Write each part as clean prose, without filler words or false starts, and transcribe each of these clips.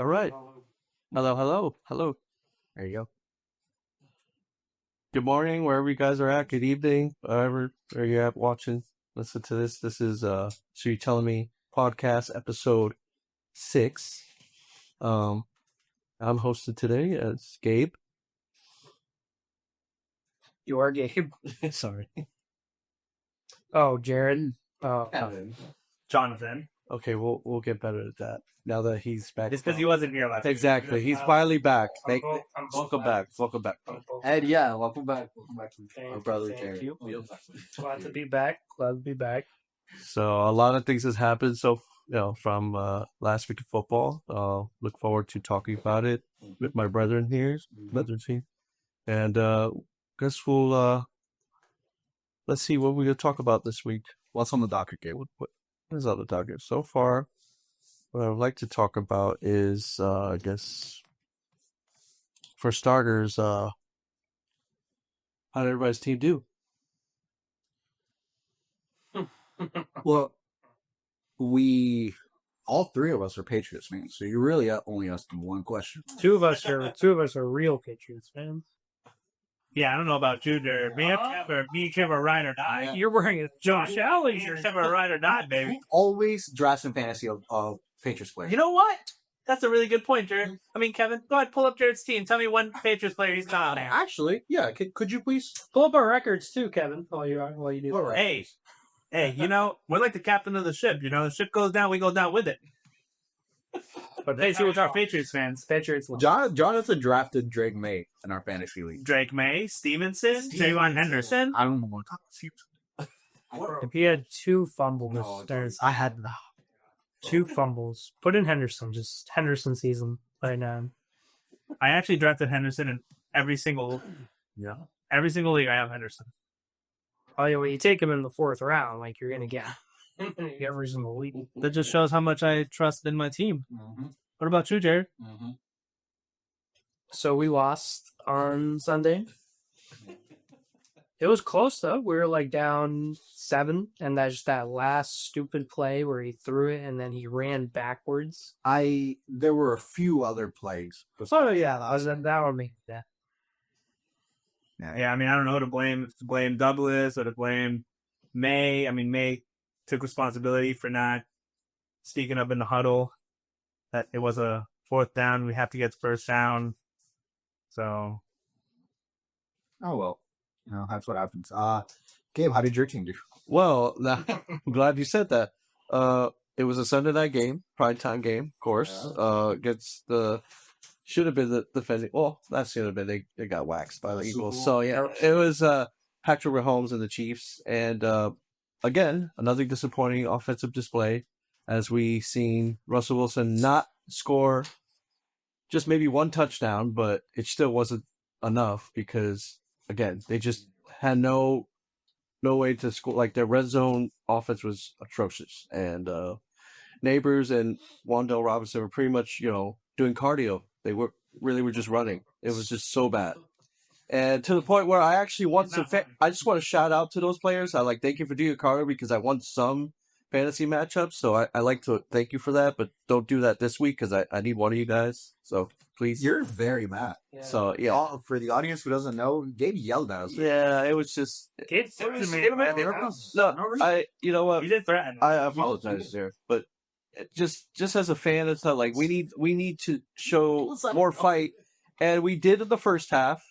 All right. Hello, hello, hello. There you go. Good morning, wherever you guys are at. Good evening, wherever where you're at watching. Listen to this. This is So You Telling Me podcast episode 6. Um, I'm hosted today as Gabe. You are Gabe. Sorry. Oh, Jared. Jonathan. Okay, we'll get better at that now that he's back. It's because he wasn't here last week. Exactly. He's finally back. I'm Welcome back. Welcome back. And yeah, welcome back. Welcome back to our brother Thank Jared. you. Glad to be back. Glad to be back. So a lot of things has happened. So from last week of football. Look forward to talking about it with my brethren here, and guess we'll let's see what we're gonna talk about this week. What's on the docket, Gabe? What is on the docket so far? What I would like to talk about is, I guess, for starters, how did everybody's team do? Well, all three of us are Patriots fans, so you're really only asking one question. Two of us are real Patriots fans. Yeah, I don't know about you, Jared. Me and Kim are ride or die. You're wearing a Josh Allen Me and shirt. Kim are ride or die, baby. Always drafts and fantasy of Patriots players. You know what? That's a really good point, Jared. I mean, Kevin, go ahead, pull up Jared's team. Tell me one Patriots player he's got there. Actually, yeah. Could you please? Pull up our records too, Kevin. While you do All that. right. Hey, we're like the captain of the ship. The ship goes down, we go down with it. But basically, with our Patriots fans, Patriots. Jonathan drafted Drake May in our fantasy league. Drake May, Stevenson, Javon Henderson. I don't know what If he had two fumbles, I had two fumbles. Put in Henderson. Just Henderson season right now. I actually drafted Henderson in every single league. I have Henderson. Oh yeah, when you take him in the 4th round, like you're gonna get every single week. That just shows how much I trust in my team. Mm-hmm. What about you, Jared? Mm-hmm. So we lost on Sunday. It was close though. We were like down 7, and that's just that last stupid play where he threw it and then he ran backwards. There were a few other plays. Oh yeah, that would me. Yeah. Yeah, I mean, I don't know who to blame. To blame Douglas or to blame May. I mean, May took responsibility for not speaking up in the huddle. That it was a 4th down. We have to get first down. So. Oh well, that's what happens. Gabe, how did your team do? Well, I'm glad you said that. It was a Sunday night game, primetime game, of course. Against should have been the defending. Well, that should have been. They got waxed by the Eagles. So yeah, it was Patrick Mahomes and the Chiefs, and again another disappointing offensive display, as we seen Russell Wilson not score just maybe one touchdown, but it still wasn't enough because again they just had no way to score. Like their red zone offense was atrocious, and Neighbors and Wandell Robinson were pretty much doing cardio. They were just running. It was just so bad. And to the point where I actually want I just want to shout out to those players. I thank you for doing your cardio because I won some fantasy matchups. So I like to thank you for that, but don't do that this week because I need one of you guys. So please. You're very mad. Yeah. So yeah. For the audience who doesn't know, Gabe yelled at us. Yeah, it was just. Gabe said to me, No, you know what? You did threaten. I apologize there, but just as a fan, it's not like we need to show more fight, and we did in the first half,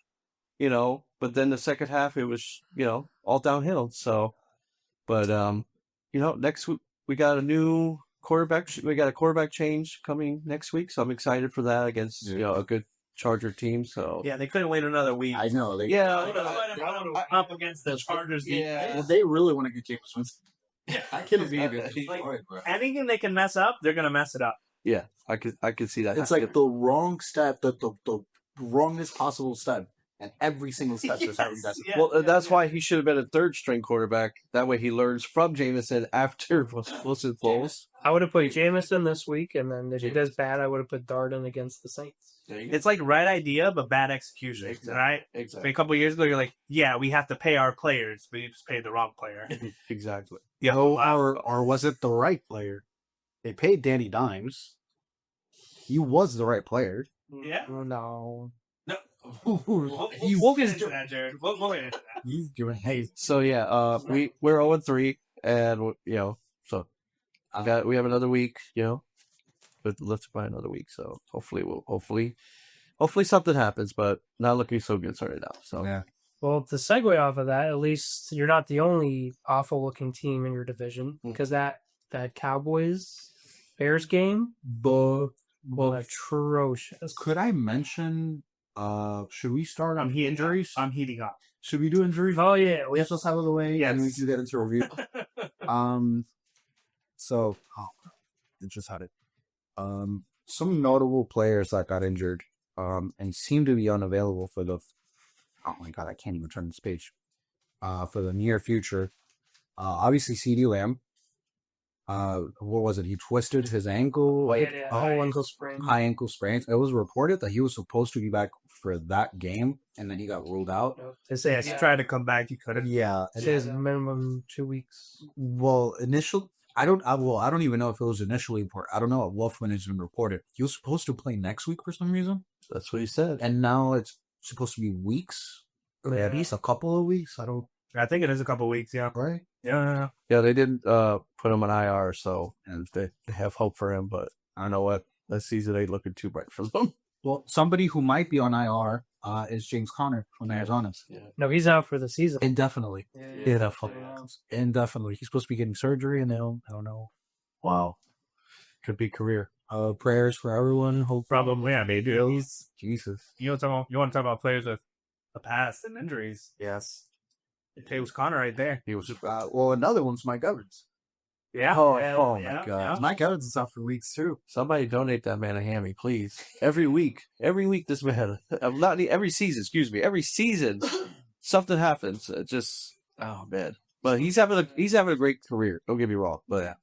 but then the second half it was all downhill. So, but next week we got a new quarterback. We got a quarterback change coming next week, so I'm excited for that against a good Charger team. So yeah, they couldn't wait another week. I know. Up against the Chargers. Yeah. Well, they really want to get James Winston. I can't believe it. Anything they can mess up, they're gonna mess it up. Yeah, I could see that. It's like the wrong step, the wrongest possible step, and every single step is having that. Well, that's why he should have been a 3rd-string quarterback. That way he learns from Jameson after Wilson falls. I would have put Jameson this week, and then if he does bad, I would have put Darden against the Saints. It's like right idea, but bad execution. Exactly. Right? Exactly. A couple of years ago, you're like, yeah, we have to pay our players, but you just paid the wrong player. Exactly. Yeah. or was it the right player? They paid Danny Dimes. he was the right player. Yeah. Oh, no. No. He We'll get into that, Jared. We'll get into that. He's doing hey. So yeah, we're 0-3, and so we have another week, but let's buy another week. So hopefully something happens, but not looking so good right now. So Yeah. Well, to segue off of that, at least you're not the only awful-looking team in your division, because that Cowboys Bears game was atrocious. Could I mention? Should we start on injuries? I'm heating up. Should we do injuries? Oh yeah, we Let's just out of the way, and we can get into review. So it just had it. Some notable players that got injured, and seem to be unavailable for the. Oh my god, I can't even turn this page. For the near future, obviously CeeDee Lamb. What was it? He twisted his ankle, whole ankle sprain. high ankle sprain. It was reported that he was supposed to be back for that game, and then he got ruled out. They say he tried to come back, he couldn't. Yeah, It says minimum 2 weeks. well, I don't even know if it was initially reported. I don't know at what point it's been reported. He was supposed to play next week for some reason, that's what he said. and now it's supposed to be weeks, at least a couple of weeks. I think it is a couple weeks, yeah. Right? Yeah. Yeah, they didn't put him on IR, so and they have hope for him, but I don't know what this season ain't looking too bright for them. Well, somebody who might be on IR is James Conner from Arizona. No, he's out for the season. Indefinitely. Yeah. Indefinitely. He's supposed to be getting surgery, and I don't know. Wow, could be career. Prayers for everyone. Hope. Probably, yeah, maybe. Jesus. You want to talk about players with a past and injuries? Yes. It was Connor right there. He was. Well, another one's Mike Evans. Yeah. Oh my yeah, God. yeah. Mike Evans is out for weeks too. Somebody donate that man a hammy, please. Every week, this man, not every season. Excuse me, every season, something happens. Oh man. But he's having a great career. Don't get me wrong, but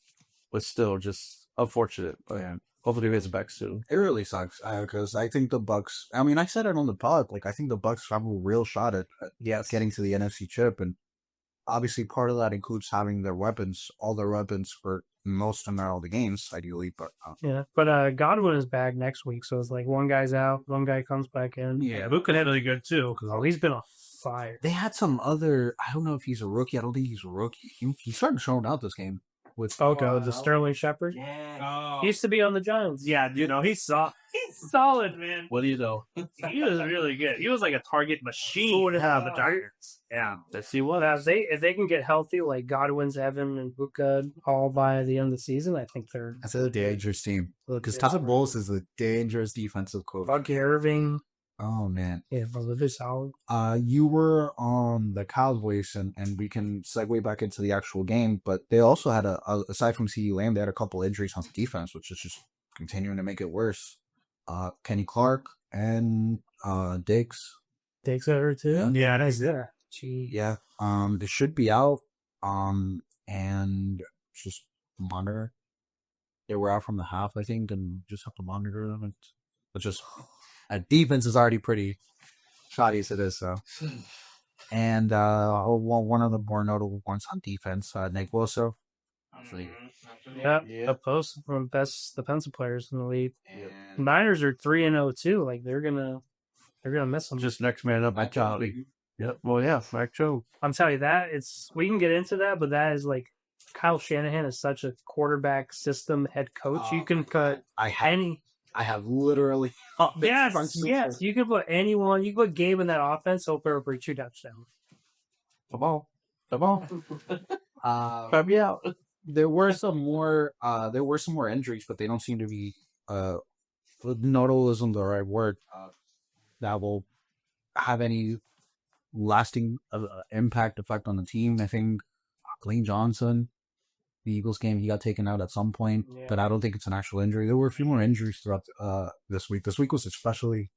still, just unfortunate. But hopefully he gets back soon. It really sucks because I think the Bucks. I mean, I said it on the pod. Like, I think the Bucks have a real shot at getting to the NFC chip, and obviously part of that includes having all their weapons for most and not all the games, ideally. But But Godwin is back next week, so it's like one guy's out, one guy comes back in. Yeah, Luke could hit really good too. Oh, he's been on fire. they had some other. I don't know if he's a rookie. I don't think he's a rookie. He started showing out this game with The Sterling Shepard. Yeah. He used to be on the Giants. Yeah, he's solid, man. What do you know? He was really good. He was like a target machine. Who would have for thought? the Giants? Yeah. Let's see what. But if they can get healthy, like Godwin's, Evan, and Luka all by the end of the season, I think they're That's a dangerous team because Todd Bowles is a dangerous defensive coach. Bucky Irving. Oh man. Yeah, they're solid. You were on the Cowboys, and we can segue back into the actual game, but they also had aside from CeeDee Lamb, they had a couple injuries on defense, which is just continuing to make it worse. Kenny Clark and Diggs. Diggs are too. Yeah, that's it. Gee. Yeah. They should be out. And just monitor. They were out from the half, I think, and just have to monitor them. It's just defense is already pretty shoddy as it is, so. And one of the more notable ones on defense, Nick Bosa. Yeah, the post one of the best defensive players in the league. Niners are 3-0 too. Like they're gonna miss them. Just next man up, Mac Jones. Yep. Well, yeah, Mac Jones. I'm telling you that we can get into that, but that is like Kyle Shanahan is such a quarterback system head coach. You can cut I have literally. Yes. You can put anyone. You can put Gabe in that offense. He'll throw for 2 touchdowns. Come on. Grab me out. There were some more injuries, but they don't seem to be notable isn't the right word. That will have any lasting effect on the team. I think Lane Johnson, the Eagles game, he got taken out at some point, but I don't think it's an actual injury. There were a few more injuries throughout this week. This week was especially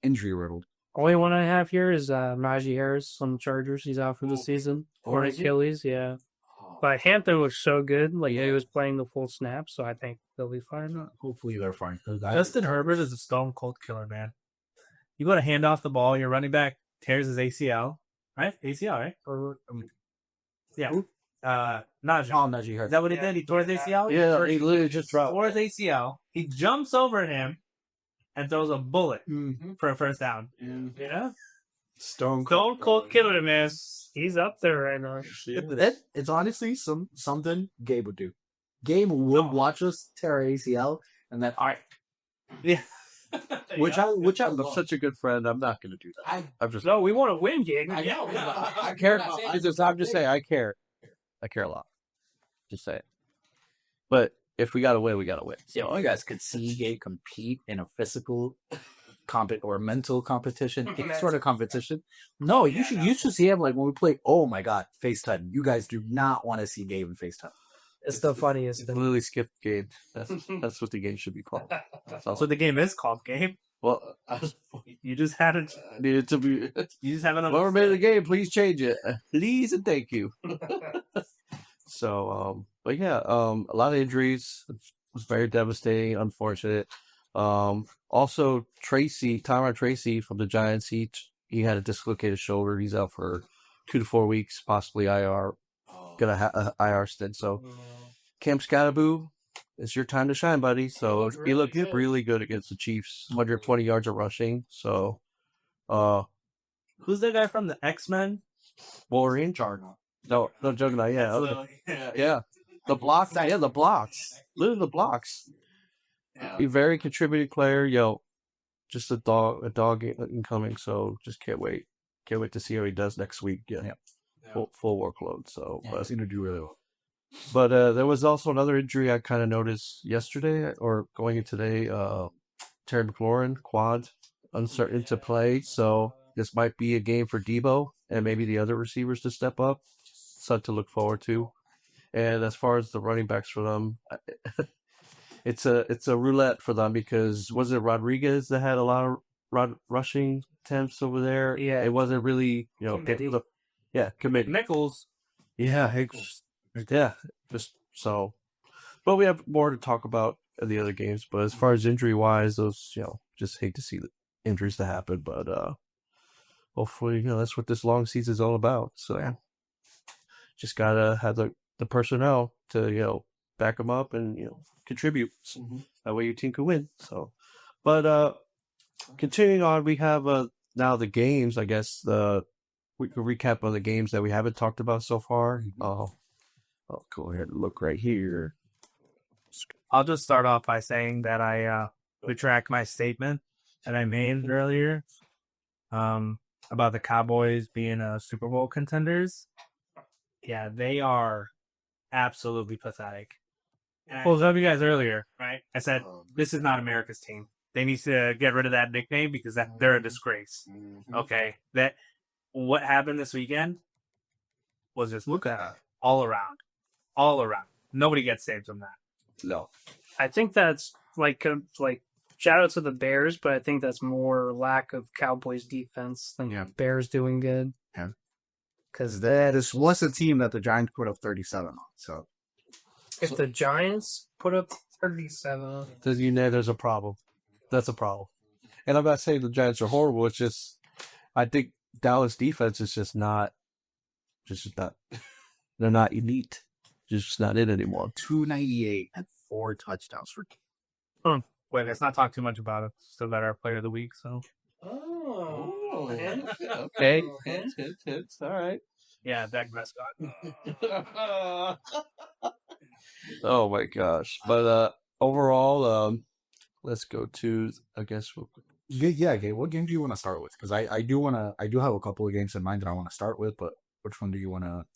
injury riddled. Only one I have here is Najee Harris on the Chargers. He's out for the season. Or Achilles, yeah. But Hampton was so good. Like, he was playing the full snap, so I think they'll be fine. Hopefully they're fine. Justin Herbert is a stone cold killer, man. You go to hand off the ball, your running back tears his ACL, right? ACL, right? Or Yeah. Najee. Oh, Najee hurt. Is that what he did? He tore his ACL? Yeah, he literally just dropped. Tore his ACL. He jumps over him and throws a bullet for a first down. Yeah. Stone Cold killer, man. He's up there right now. It's honestly something Gabe would do. Gabe would watch us tear our ACL, and then Yeah. which I'm love. such a good friend. I'm not going to do that. I'm just. No, we want to win, Gabe. I care. I'm just saying. I care. I care a lot. Just say it. But if we got to win, we got to win. You guys could see Gabe compete in a physical or mental competition, any sort of competition. No, you should see him like when we play. Oh my God, FaceTime. You guys do not want to see Gabe in FaceTime. It's the funniest thing. Literally skipped game. That's what the game should be called. That's what the game is called, Gabe. Well, You just had it. needed to be. You just haven't. Whoever made the game, please change it, please and thank you. So, but yeah, a lot of injuries. It was very devastating, unfortunate. Also Tyron Tracy from the Giants, he had a dislocated shoulder. He's out for 2 to 4 weeks, possibly IR. Gonna have an IR stint. So, Cam Scatterboo, it's your time to shine, buddy. So he looked really good against the Chiefs. 120 yards of rushing. So, Who's the guy from the X-Men? Wolverine, Juggernaut. No, Juggernaut. Yeah. The blocks. Yeah, the blocks. Literally the blocks. A very contributing player. Just a dog incoming. So just can't wait. Can't wait to see how he does next week. Yeah. Full workload. So, But seem to do really well. But there was also another injury I kind of noticed yesterday or going in today. Terry McLaurin, quad, uncertain to play. So this might be a game for Debo and maybe the other receivers to step up. Something to look forward to. And as far as the running backs for them, it's a roulette for them because was it Rodriguez that had a lot of rushing attempts over there? Yeah. It wasn't really, committee. Nichols. Yeah, just so. But we have more to talk about in the other games. But as far as injury wise, those just hate to see the injuries to happen. But hopefully, that's what this long season is all about. So yeah, just gotta have the personnel to back them up and contribute. That way your team can win. So, but continuing on, we have now the games. I guess we can recap on the games that we haven't talked about so far. I'll go ahead and look right here. I'll just start off by saying that I retract my statement that I made earlier about the Cowboys being Super Bowl contenders. Yeah, they are absolutely pathetic. I told you guys earlier, right? I said, this is not America's team. They need to get rid of that nickname because they're a disgrace. Okay? What happened this weekend was just look at it. All around. Nobody gets saved from that. No. I think that's like shout out to the Bears, but I think that's more lack of Cowboys defense than Bears doing good. Yeah. Because this was a team that the Giants put up 37 on. So if the Giants put up 37, there's a problem. That's a problem. And I'm not saying the Giants are horrible. It's just I think Dallas defense is just not. They're not elite. Just not it anymore. 298 and 4 touchdowns for. Wait, let's not talk too much about it. Still got our player of the week, so. Oh, okay. Hits. All right. Yeah, Dak Prescott. Oh my gosh! But overall, let's go to Yeah, Gabe. What game do you want to start with? Because I do have a couple of games in mind that I want to start with, but which one do you want to?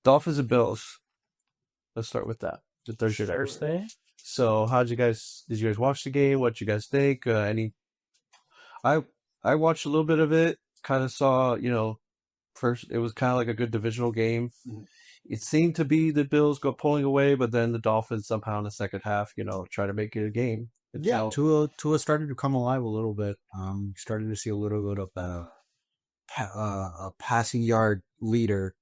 Dolphins and Bills. Let's start with that. The Thursday. So, did you guys watch the game? What you guys think? I watched a little bit of it. Kind of saw, first it was kind of like a good divisional game. Mm-hmm. It seemed to be the Bills pulling away, but then the Dolphins somehow in the second half, try to make it a game. Tua started to come alive a little bit. Started to see a little bit of a passing yard leader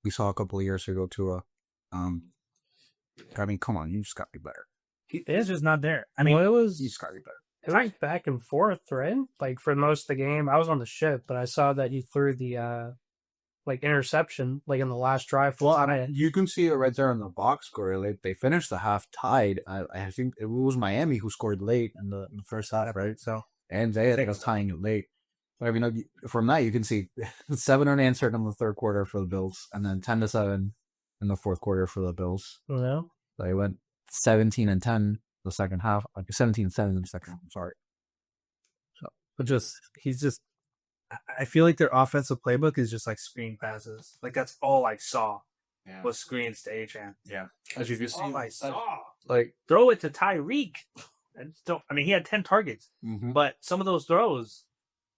we saw a couple of years ago. Tua. I mean, come on, you just got to be better. He is just not there. I mean, you just got to be better. It went back and forth, right? Like for most of the game, I was on the ship, but I saw that you threw the like interception, like in the last drive. You can see it right there in the box score. Like they finished the half tied. I think it was Miami who scored late in the first half, right? So and they was tying it late. But I mean, from that you can see 7 unanswered in the third quarter for the Bills, and then 10-7 in the fourth quarter for the Bills. You know, They went 17-10 the second half, like 17-7 in the second half. I'm sorry. But I feel like their offensive playbook is just like screen passes. Like that's all I saw was screens to Achan. Yeah. As you can see, All I saw. like Throw it to Tyreek. He had 10 targets, but some of those throws,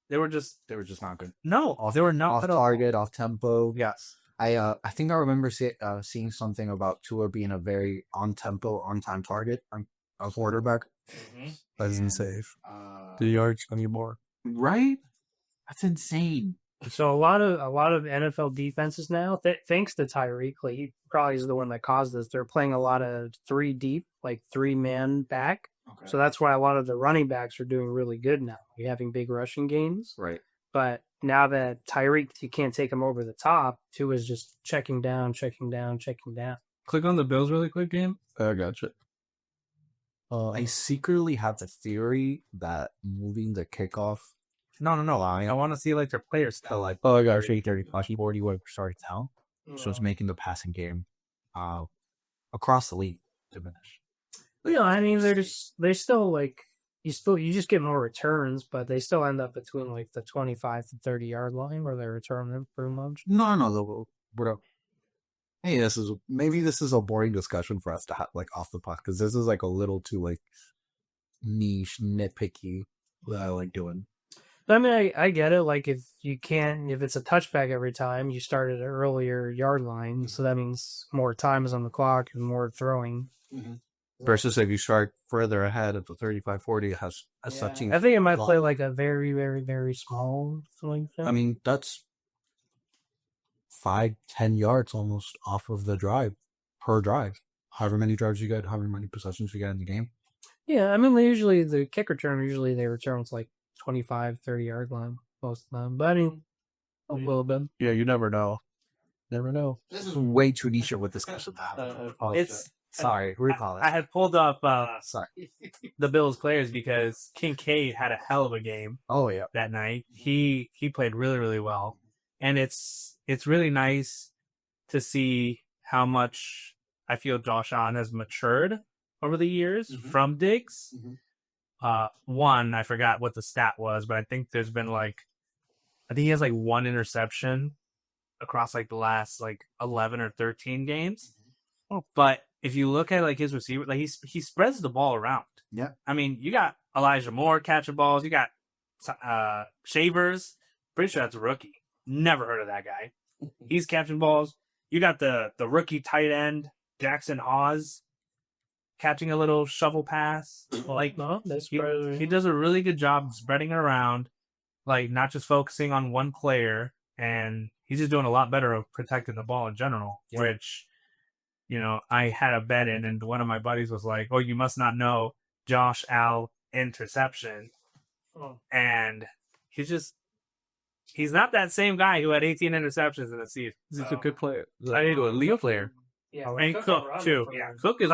they were just not good. no. They were not Off at all. target, off tempo. Yes. I think I remember seeing something about Tua being a very on tempo, on time target. A quarterback. Doesn't save. the yards anymore. Right? That's insane. so a lot of NFL defenses now, thanks to Tyreek, like he probably is the one that caused this. They're playing a lot of 3 deep, like 3-man back. Okay. So that's why a lot of the running backs are doing really good now. You're having big rushing gains. Right. But now that Tyreek, you can't take him over the top, Tua is just checking down. Click on the Bills really quick, game. I gotcha. I secretly have the theory that moving the kickoff No. I want to see like their players. to like Oh, I got 30, 40, whatever starts out. So it's making the passing game across the league diminish. Yeah, I mean they're still like you just get more returns, but they still end up between like the 25 to 30 yard line where they return them pretty much. No. Hey, this is a boring discussion for us to have like off the pod because this is like a little too like niche, nitpicky that I like doing. I mean, I get it. Like if it's a touchback every time, you start at an earlier yard line, so that means more time is on the clock and more throwing. Versus if you start further ahead at the 35-40, it has such. I think it might play like a very, very, very small something. Like that. I mean, that's 5-10 yards almost off of the drive per drive. However many drives you get, however many possessions you get in the game. Yeah, I mean, the kick return, they return with like 25, 30 yard line most of the time. But I mean, a little bit. Yeah, you never know. Never know. This is way too niche of a discussion. Sorry, recall it. I had pulled up Sorry. the Bills players because Kincaid had a hell of a game Oh yeah. that night. He played really, really well. And it's really nice to see how much I feel Josh Allen has matured over the years from Diggs. One, I forgot what the stat was, but I think there's been I think he has like 1 interception across like the last like 11 or 13 games. But if you look at like his receiver, like he spreads the ball around. Yeah. I mean, you got Elijah Moore catching balls. You got Shavers. Pretty sure that's a rookie. Never heard of that guy. He's catching balls. You got the rookie tight end Jackson Hawes catching a little shovel pass. Like he does a really good job spreading it around, like not just focusing on one player, and he's just doing a lot better of protecting the ball in general, which, you know, I had a bet in, and one of my buddies was like, "Oh, you must not know Josh Al interception," and he's not that same guy who had 18 interceptions in a season. He's a good player. I need a Leo player. Yeah, And Cook too. Yeah, Cook is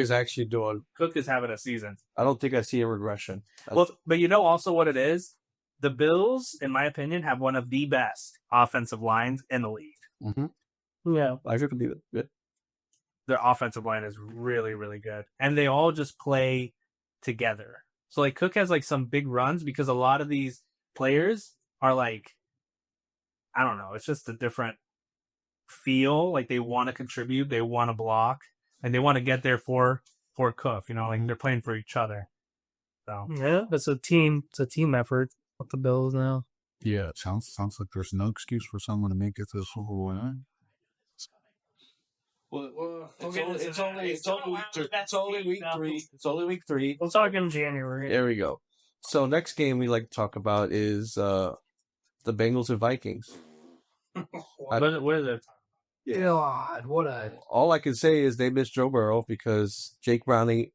actually doing. Cook is having a season. I don't think I see a regression. Well, but you know also what it is? The Bills, in my opinion, have one of the best offensive lines in the league. Yeah. I could believe it. Good. Their offensive line is really, really good. And they all just play together. So like Cook has like some big runs because a lot of these players are like, I don't know, it's just a different feel. Like they want to contribute, they want to block, and they want to get there for Cook. You know, like they're playing for each other. So Yeah, it's a team effort with the Bills now. Yeah, sounds like there's no excuse for someone to make it to the Super Bowl. It's only week 3. It's only week 3. We'll talk in January. There we go. So next game we like to talk about is the Bengals and Vikings. what is it? God, what a All I can say is they missed Joe Burrow because Jake Browning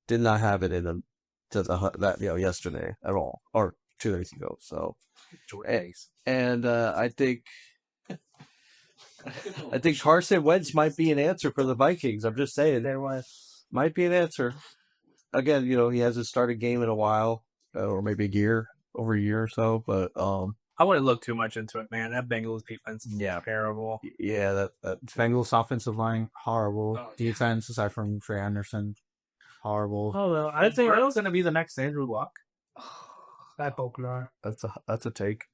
did not have it in him yesterday at all, or 2 days ago. So, and I think I think Carson Wentz might be an answer for the Vikings. I'm just saying, There was. might be an answer. Again, he hasn't started a game in a while, or maybe over a year or so. But I wouldn't look too much into it, man. That Bengals defense is terrible. yeah, that Bengals offensive line, horrible. Defense, aside from Trey Anderson, horrible. Oh well, I think Burrow's going to be the next Andrew Luck. I hope not. that's a take.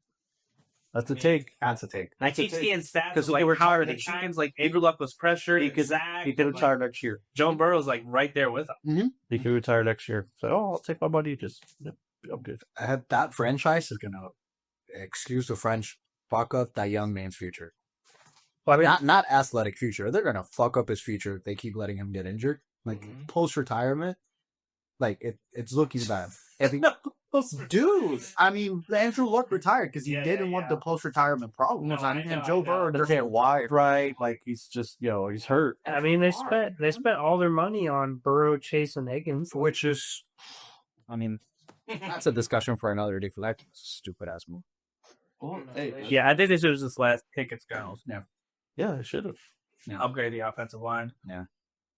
That's a take. That's a take. That's a I keep take. seeing stats 'Cause like they were how tired many of- times like Andrew Luck was pressured. He could retire next year. Joe Burrow's like right there with him. He could retire next year. So, I'll take my money. I'm good. That franchise is gonna, excuse the French, fuck up that young man's future. Well, I mean, Not athletic future. They're gonna fuck up his future if they keep letting him get injured. Like post retirement, like it's looking bad. Dude, I mean, Andrew Luck retired because he didn't want the post retirement problems. And Joe Burrow doesn't why. Right. Like, he's just, he's hurt. I mean, they spent all their money on Burrow, Chase, and Higgins. Which is, I mean, that's a discussion for another day. For that stupid ass move. Yeah, I think this was his last Pickett's go. Yeah, I should have. Upgrade the offensive line.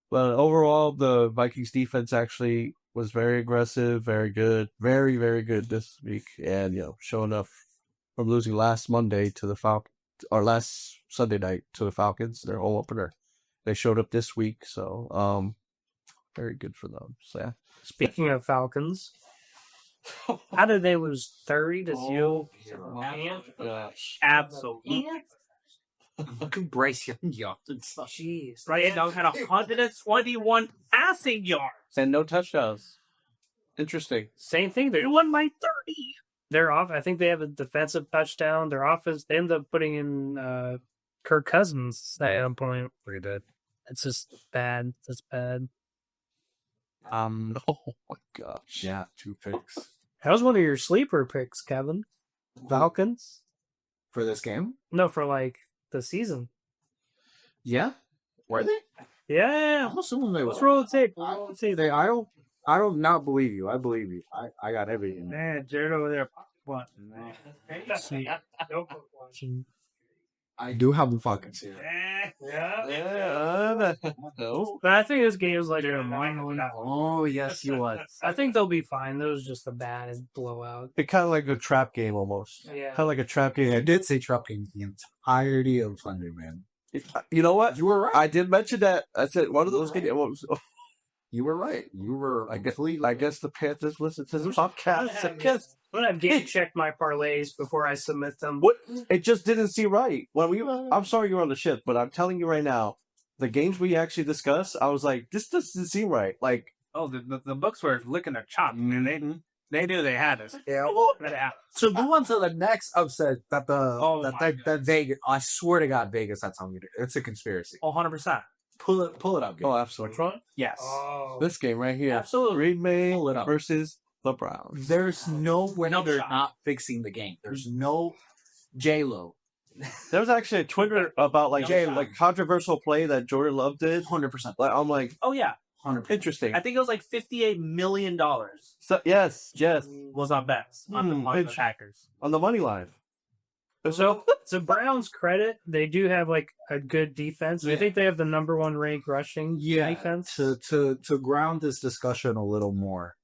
But overall, the Vikings defense actually was very aggressive, very good, very, very good this week. And, showing enough from losing last Monday to the Falcons, or last Sunday night to the Falcons, their home opener. They showed up this week, so very good for them. So, yeah. Speaking of Falcons, how did they lose 30-0? Absolutely. Bryce Young Jeez. Right now had 121 passing yards. And no touchdowns. Interesting. Same thing. They won by 30. They're off. I think they have a defensive touchdown. Their offense, they end up putting in Kirk Cousins at one point. Pretty good. It's just bad. That's bad. Oh my gosh. Yeah, 2 picks That was one of your sleeper picks, Kevin. Falcons? for this game. No, for like the season. Yeah, were they? Yeah. I'm assuming they Let's were. roll the tape. Roll the tape. I don't not believe you. I believe you. I got everything. Man, Jared over there. What? See. Don't put watching. I do have the Falcons here. Yeah. No. But I think this game is like Oh yes, you was. I think they'll be fine. That was just a bad blowout. It's kind of like a trap game almost. Yeah. Kind of like a trap I game. did say trap game the entirety of Sunday, man. You know what? You were right. I did mention that. I said one of those games. You were right. You were. I guess the Panthers listen to the podcast. I guess. I'm gonna have game check my parlays before I submit them. What? It just didn't seem right. I'm sorry you were on the ship, but I'm telling you right now, the games we actually discussed, I was like, this doesn't seem right. Like, Oh, the books were licking their chops. I mean, they knew they had us. Yeah. So move on to the next upset that that Vegas. I swear to God, Vegas. That's how we do. It's a conspiracy. 100%. Pull it up. Gabe. oh, absolutely. Yes. Oh. This game right here. Absolutely. Green Bay Pull it up. versus the Browns. There's no way No they're shot. not fixing the game. There's no J-Lo. There was actually a Twitter about like controversial play that Jordan Love did. 100%. Like, I'm like, Oh, yeah. 100%. interesting. I think it was like $58 million So, yes, was on bets on the Packers. on the money line. So, to Browns' credit, they do have like a good defense. I think they have the number 1 ranked rushing defense. To ground this discussion a little more,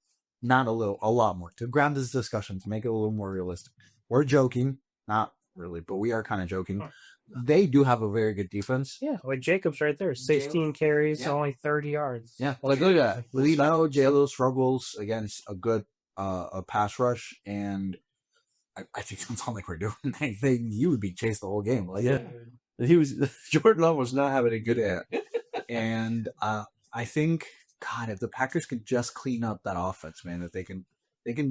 not a little, a lot more. To ground this discussion, to make it a little more realistic. We're joking, not really, but we are kind of joking. They do have a very good defense. Yeah, like Jacobs right there, 16 carries, Yeah. only 30 yards. Yeah, like look at that. We know J-Lo struggles against a good a pass rush, and I think it's not like we're doing anything. You would be chased the whole game. Like, Yeah. Jordan Love was not having a good at. And I think, God, if the Packers could just clean up that offense, man, if they can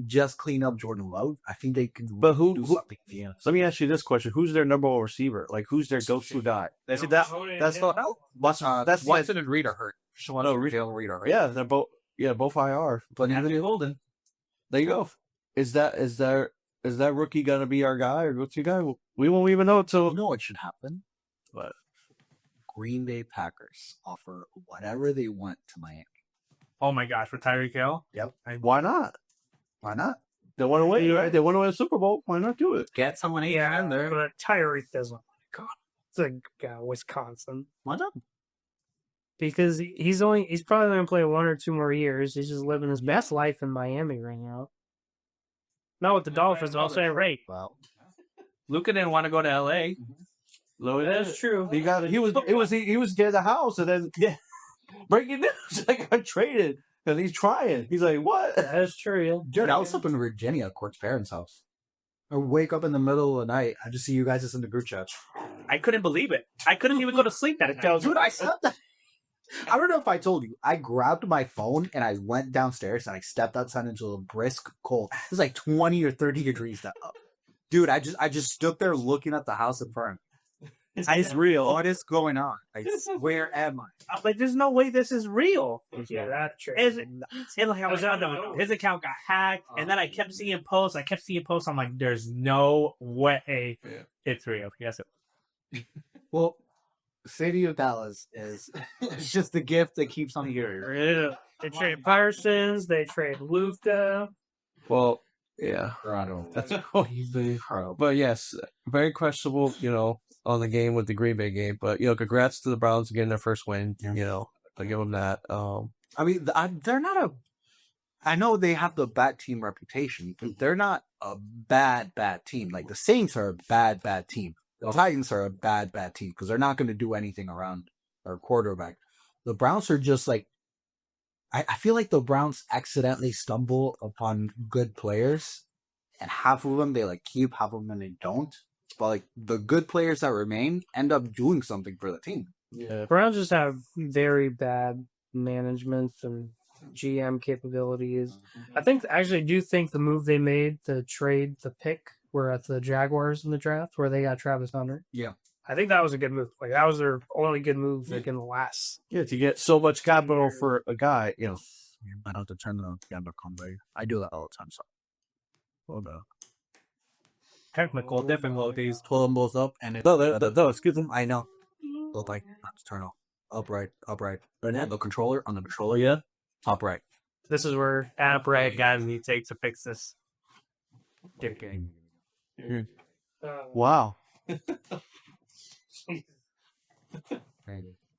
just clean up Jordan Love, I think they can But who- do something. Yeah. So let me ask you this question: who's their number 1 receiver? Like, who's their go-to guy? That's not. That's Watson and Reed are hurt. No, Reed and Reed are hurt. Yeah, they're both. Yeah, both IR. But Anthony Holden. There you go. Is that rookie gonna be our guy or go-to guy? We won't even know You until. know what should happen? What? Green Bay Packers offer whatever they want to Miami. Oh, my gosh. For Tyreek Hill? Why not? Why not? They want to win, right? They want to win a Super Bowl. Why not do it? Get someone Yeah, but Tyreek doesn't. Wisconsin. Why not? Because he's probably going to play 1 or 2 more years. He's just living his best life in Miami right now. Not with the Dolphins, I'll say right. Well, Luka didn't want to go to LA. That's true. He was getting the house, and then breaking news, I got traded, and he's trying. He's like, what? That's true, yeah. dude, I was up in Virginia at Court's parents' house. I wake up in the middle of the night. I just see you guys just in the group chat. I couldn't believe it. I couldn't even go to sleep that night. Dude, I said that. I don't know if I told you. I grabbed my phone and I went downstairs and I stepped outside into a brisk cold. It was like 20 or 30 degrees that up. Dude, I just stood there looking at the house in front. It's real. What is going on? Like, where am I? I'm like, there's no way this is real. Yeah, that's true. And like I was on his account got hacked, and then I kept seeing posts. I'm like, there's no way it's real. Yes, Well, City of Dallas is it's just the gift that keeps on giving. Yeah. They trade Parsons. They trade Luka. Well, yeah. Toronto. That's but yes, very questionable, on the game with the Green Bay game. But congrats to the Browns getting their first win. Yeah. I'll give them that. I mean, they're not a. I know they have the bad team reputation, but they're not a bad team. Like the Saints are a bad team. The Titans are a bad team because they're not going to do anything around our quarterback. The Browns are just like. I feel like the Browns accidentally stumble upon good players, and half of them they keep, half of them they don't. But the good players that remain end up doing something for the team. Yeah. Browns just have very bad management and GM capabilities. I do think the move they made to trade the pick were at the Jaguars in the draft where they got Travis Hunter. Yeah. I think that was a good move. Like that was their only good move in the last. Yeah, to get so much capital for a guy, I don't have to turn the camera convoy. I do that all the time. So, well, no. technical difficulties. Pull them both up, and no, excuse me. I know. Look like let's turn off. Upright. Right now, the controller on the controller, yeah. Upright. This is where Upright guy need to take to fix this. Wow.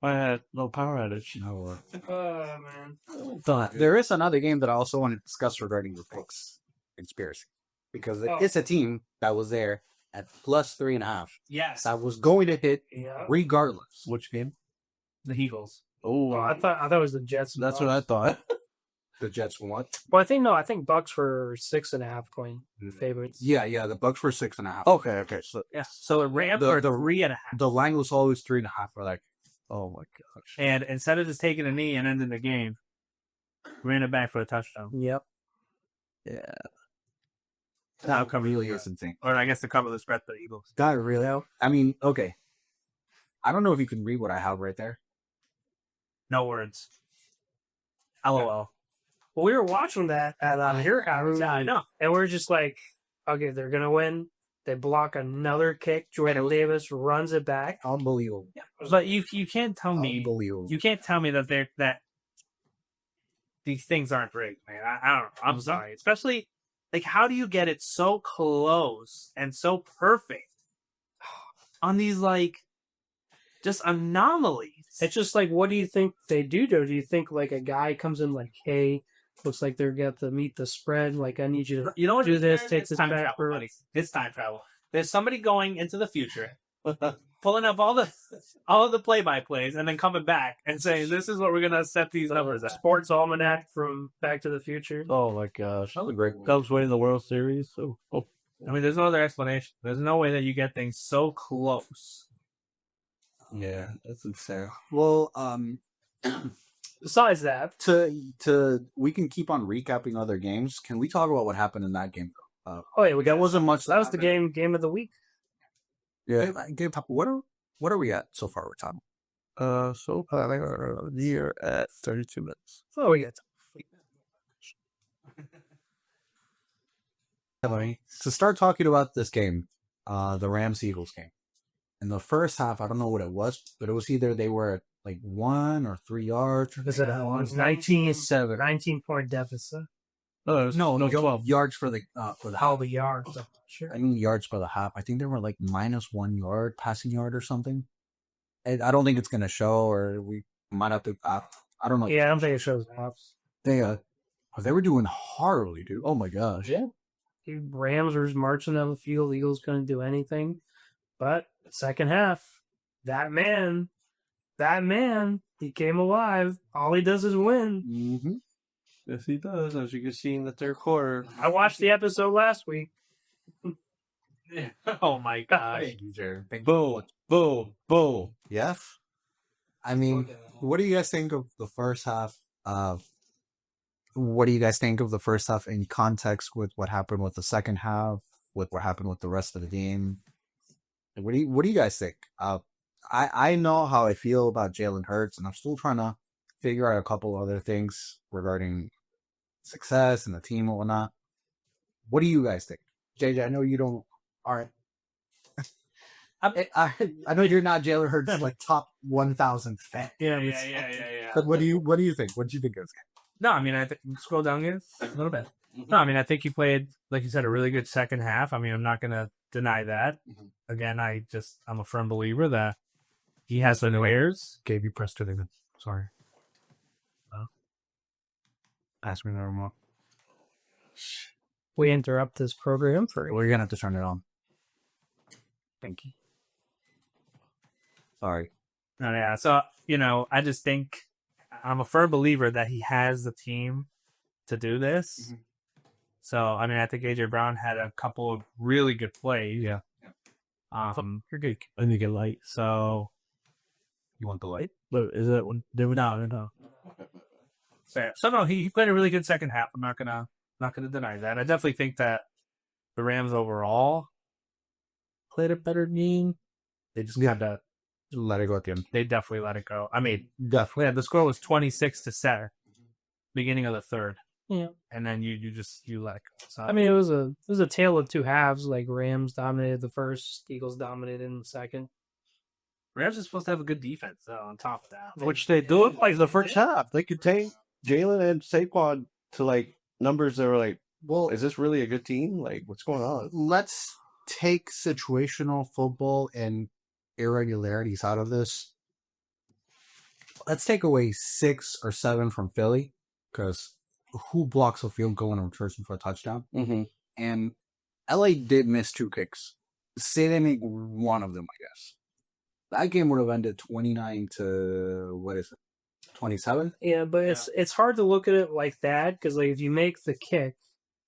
I had no power outage. No. oh man. But there is another game that I also want to discuss regarding your picks conspiracy, because it's a team that was there at plus 3.5. Yes. I was going to hit regardless. Which game? The Eagles. Oh, I thought it was the Jets. that's what I thought. The Jets won. Well, I think Bucks were 6.5 coin favorites. Yeah. The Bucks were 6.5. Okay. So Yeah. So it ran The- for the- 3.5. The line was always 3.5. We're like, oh my gosh. And instead of just taking a knee and ending the game, ran it back for a touchdown. Yep. Yeah. That outcome really is insane. Or I guess to cover the spread for the Eagles. God, really? I mean, okay. I don't know if you can read what I have right there. No words. LOL. Well, we were watching that at your house. Yeah, I know. And we're just like, okay, they're going to win. They block another kick. Jordan Davis runs it back. Unbelievable. But you can't tell me Unbelievable. you can't tell me that these things aren't rigged, man. I don't know. I'm sorry. Especially how do you get it so close and so perfect on these just anomalies? It's just like, what do you think they do? Do you think a guy comes in hey, looks like they're got to meet the spread. I need you to what do this. Takes It's this time back. travel, buddy. It's time travel. There's somebody going into the future, pulling up all of the play-by-plays, and then coming back and saying, "This is what we're gonna set these numbers at." Sports almanac from Back to the Future. Oh my gosh. That was a great. Cubs winning the World Series. Oh. I mean, there's no other explanation. There's no way that you get things so close. Yeah, that's insane. Well, Besides that, we can keep on recapping other games. Can we talk about what happened in that game? oh yeah, we got Wasn't much. that was the game of the week. Yeah. Game. What are we at so far with time? So planning our year at 32 minutes. Oh, we got To start talking about this game, the Rams-Eagles game. In the first half, I don't know what it was, but it was either they were at 1 or 3 yards. Is it 19-7, 19-point deficit? No, 12. yards for the How the yards. Sure. I mean yards for the half. I think they were like -1 yard passing yard or something. And I don't think it's gonna show, or we might have to. I don't know. Yeah, I don't think it shows up. They were doing horribly, dude. Oh my gosh. Yeah. The Rams were just marching down the field. Eagles couldn't do anything. But second half, that man, he came alive. All he does is win. Mm-hmm. Yes, he does, as you can see in the third quarter. I watched the episode last week. Oh my gosh. Boom, boom, boom. Yes. I mean, what do you guys think of the first half? What do you guys think of the first half in context with what happened with the second half, with what happened with the rest of the game? What do you guys think? I know how I feel about Jalen Hurts, and I'm still trying to figure out a couple other things regarding success and the team and whatnot. What do you guys think? JJ, I know you don't aren't. I know you're not Jalen Hurts like top 1,000 fan. Yeah. But what do you think? What do you think of this game? No, I mean, I think scroll down again a little bit. No, I mean, I think he played, like you said, a really good second half. I mean, I'm not going to deny that. Again, I'm a firm believer that he has the players. Gave you press to the sorry. Pass me the remote. We interrupt this program for We're gonna have to turn it on. Thank you. Sorry. No, yeah. So, I just think I'm a firm believer that he has the team to do this. So, I mean, I think AJ Brown had a couple of really good plays. Yeah. You're good. I need to get light. So, you want the light? Is it? No. Fair. So no, he played a really good second half. I'm not gonna deny that. I definitely think that the Rams overall played a better game. They just had to Let it go at the end. They definitely let it go. I mean, Definitely. yeah, the score was 26-7, beginning of the third. Yeah. And then you let it go. So, I mean, it was a tale of two halves. Like Rams dominated the first, Eagles dominated in the second. Rams are supposed to have a good defense, though, on top of that. Which they do it like the first half. They could take Jalen and Saquon to like numbers that were like, well, is this really a good team? Like, what's going on? Let's take situational football and irregularities out of this. Let's take away 6 or 7 from Philly, because who blocks a field goal and returns it for a touchdown? Mm-hmm. And LA did miss 2 kicks. Say they make one of them, I guess. That game would have ended 29 to 27? Yeah, but it's hard to look at it like that because like if you make the kick,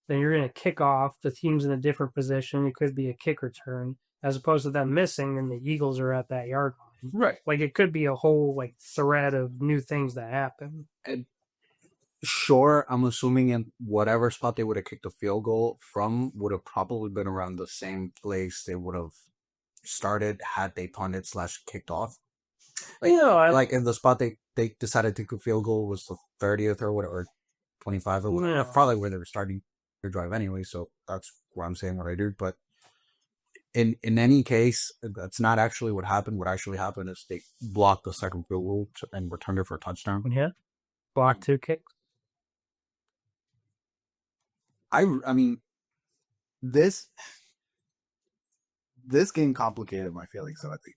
then you're going to kick off. The team's in a different position. It could be a kick return as opposed to them missing, and the Eagles are at that yard line. Right. Like it could be a whole like thread of new things that happen. And sure, I'm assuming in whatever spot they would have kicked a field goal from would have probably been around the same place they would have started had they punted / kicked off. Like, like in the spot they decided to kick a field goal was the 30th or whatever, or 25 or whatever. Yeah. Probably where they were starting their drive anyway, so that's why I'm saying what I do. But in any case, that's not actually what happened. What actually happened is they blocked the second field goal and returned it for a touchdown. Yeah. Block 2 kicks. I mean, this game complicated my feelings, so I think.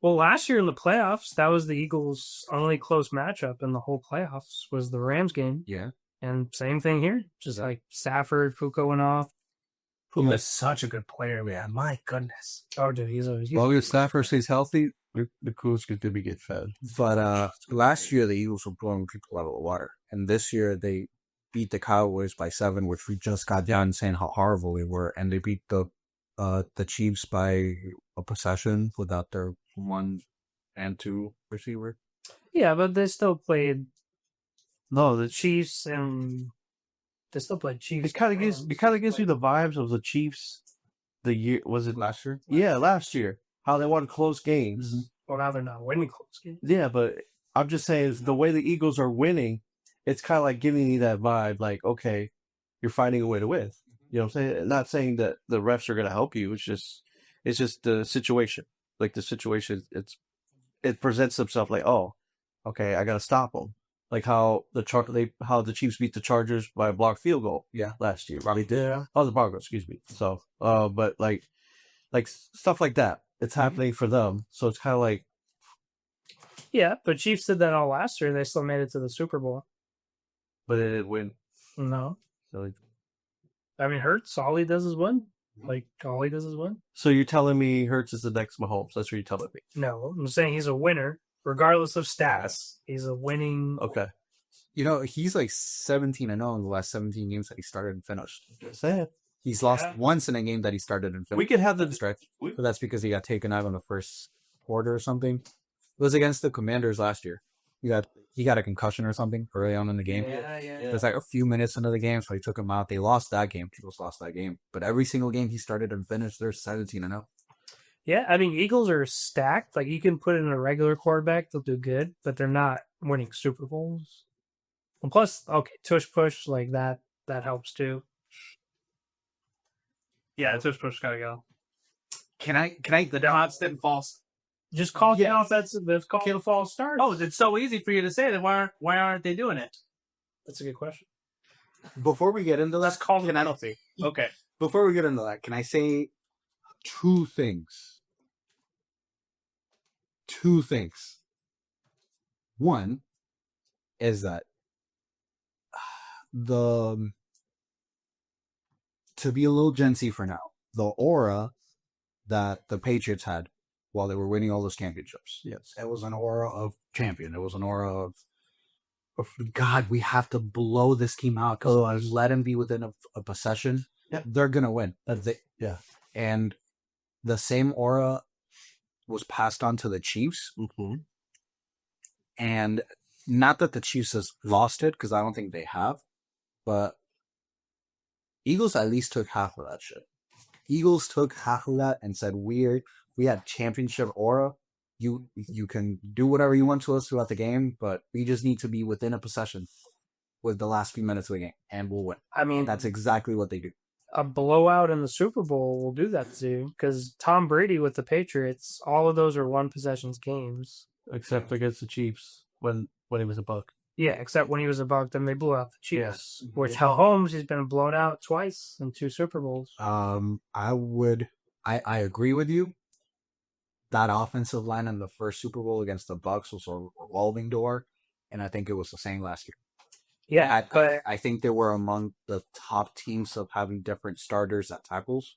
Well, last year in the playoffs, that was the Eagles' only close matchup in the whole playoffs was the Rams game. Yeah. And same thing here. Just like Stafford, Fuka went off. He was such a good player, man. My goodness. Oh, dude, he's As long as Stafford stays healthy, the Coos could be get fed. But last year the Eagles were blowing people out of the water, and this year they beat the Cowboys by 7, which we just got done saying how horrible they were, and they beat the Chiefs by a possession without their 1 and 2 receiver. Yeah, but they still played No, the Chiefs and they still played Chiefs. it kind of gives you the vibes of the Chiefs. The year was it Last year? Yeah, last year. How they won close games. Well, now they're not winning close games. Yeah, but I'm just saying is the way the Eagles are winning, it's kind of like giving you that vibe. Like, okay, you're finding a way to win. You know what I'm saying? Not saying that the refs are going to help you. It's just the situation. Like the situation, it presents itself like, oh, okay, I got to stop them. Like how the Chiefs beat the Chargers by a blocked field goal. Yeah. Last year. Probably did. Yeah. Oh, the Broncos, excuse me. So, but like stuff like that, it's happening for them. So it's kind of like, Yeah, but Chiefs did that all last year. They still made it to the Super Bowl. but they didn't win. No. So, I mean, Hurts, all he does is win. Like, all he does is win. so you're telling me Hurts is the next Mahomes? That's what you're telling me. No, I'm saying he's a winner, regardless of stats. He's a winning. Okay. You know, he's like 17-0 in the last 17 games that he started and finished. Say it. He's lost once in a game that he started and finished. We could have the stretch, but that's because he got taken out in the first quarter or something. It was against the Commanders last year. He got a concussion or something early on in the game. Yeah. It was like a few minutes into the game, so he took him out. They lost that game. Eagles lost that game. But every single game he started and finished, they're 17-0. Yeah, I mean, Eagles are stacked. Like, you can put in a regular quarterback, they'll do good, but they're not winning Super Bowls. And plus, okay, tush push, like that helps too. Yeah, tush push gotta go. Can I The constant false. Just call the offensive, let's call the false start. Oh, it's so easy for you to say that. Why aren't they doing it? That's a good question. before we get into Let's that, call the penalty. Okay. before we get into that, can I say two things? Two things. One is that to be a little gency for now, the aura that the Patriots had while they were winning all those championships. Yes. It was an aura of champion. It was an aura of God, we have to blow this team out because let them be within a possession. Yeah. They're gonna win. That's it. Yeah. And the same aura was passed on to the Chiefs. Mm-hmm. And not that the Chiefs has lost it, because I don't think they have, but Eagles at least took half of that shit. Eagles took half of that and said, we had championship aura. You can do whatever you want to us throughout the game, but we just need to be within a possession with the last few minutes of the game, and we'll win. I mean, That's exactly what they do. a blowout in the Super Bowl will do that too, because Tom Brady with the Patriots, all of those are one possessions games. Except against the Chiefs when he was a Buck. Yeah, except when he was a Buck, then they blew out the Chiefs. Yes. Which Holmes, he's been blown out twice in 2 Super Bowls. I agree with you. That offensive line in the first Super Bowl against the Bucks was a revolving door, and I think it was the same last year. Yeah, but I think they were among the top teams of having different starters at tackles.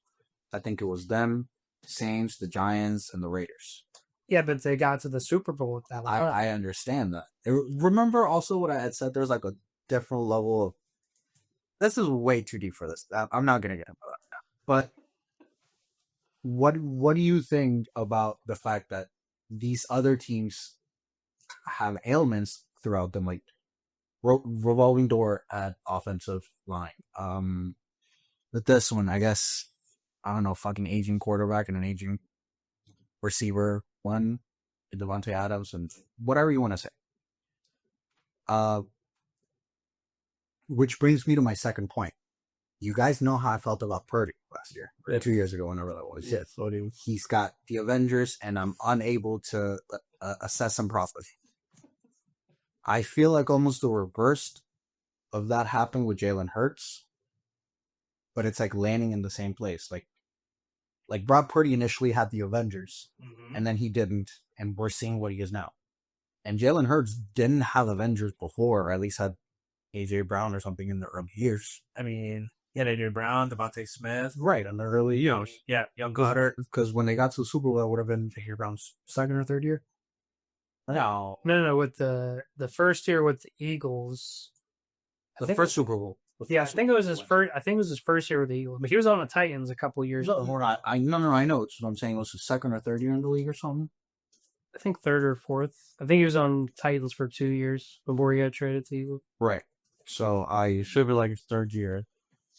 I think it was them, Saints, the Giants, and the Raiders. yeah, but they got to the Super Bowl with that. I understand that. Remember also what I had said? There's like a different level of... This is way too deep for this. I'm not going to get into that now. But what do you think about the fact that these other teams have ailments throughout them, like revolving door at offensive line? With this one, I guess, I don't know, fucking aging quarterback and an aging receiver, one, Devontae Adams, and whatever you want to say. Which brings me to my second point. You guys know how I felt about Purdy last year, or 2 years ago, whenever that was. Yes. So He's got the Avengers, and I'm unable to assess him properly. I feel like almost the reverse of that happened with Jalen Hurts, but it's like landing in the same place. Like Brock Purdy initially had the Avengers, and then he didn't, and we're seeing what he is now. And Jalen Hurts didn't have Avengers before, or at least had AJ Brown or something in the early years. I mean, yeah, AJ Brown, Devontae Smith. Right, in the early years. Yeah, Young Goddard. Because when they got to the Super Bowl, it would have been AJ Brown's second or third year. No. No, with the first year with the Eagles. The first Super Bowl. Yeah, I think it was his first. I think it was his first year with the Eagles, but he was on the Titans a couple of years. No, before. I know. It's what I'm saying. It was his second or third year in the league or something. I think third or fourth. I think he was on Titans for 2 years before he got traded to Eagles. Right. So I should be like his third year.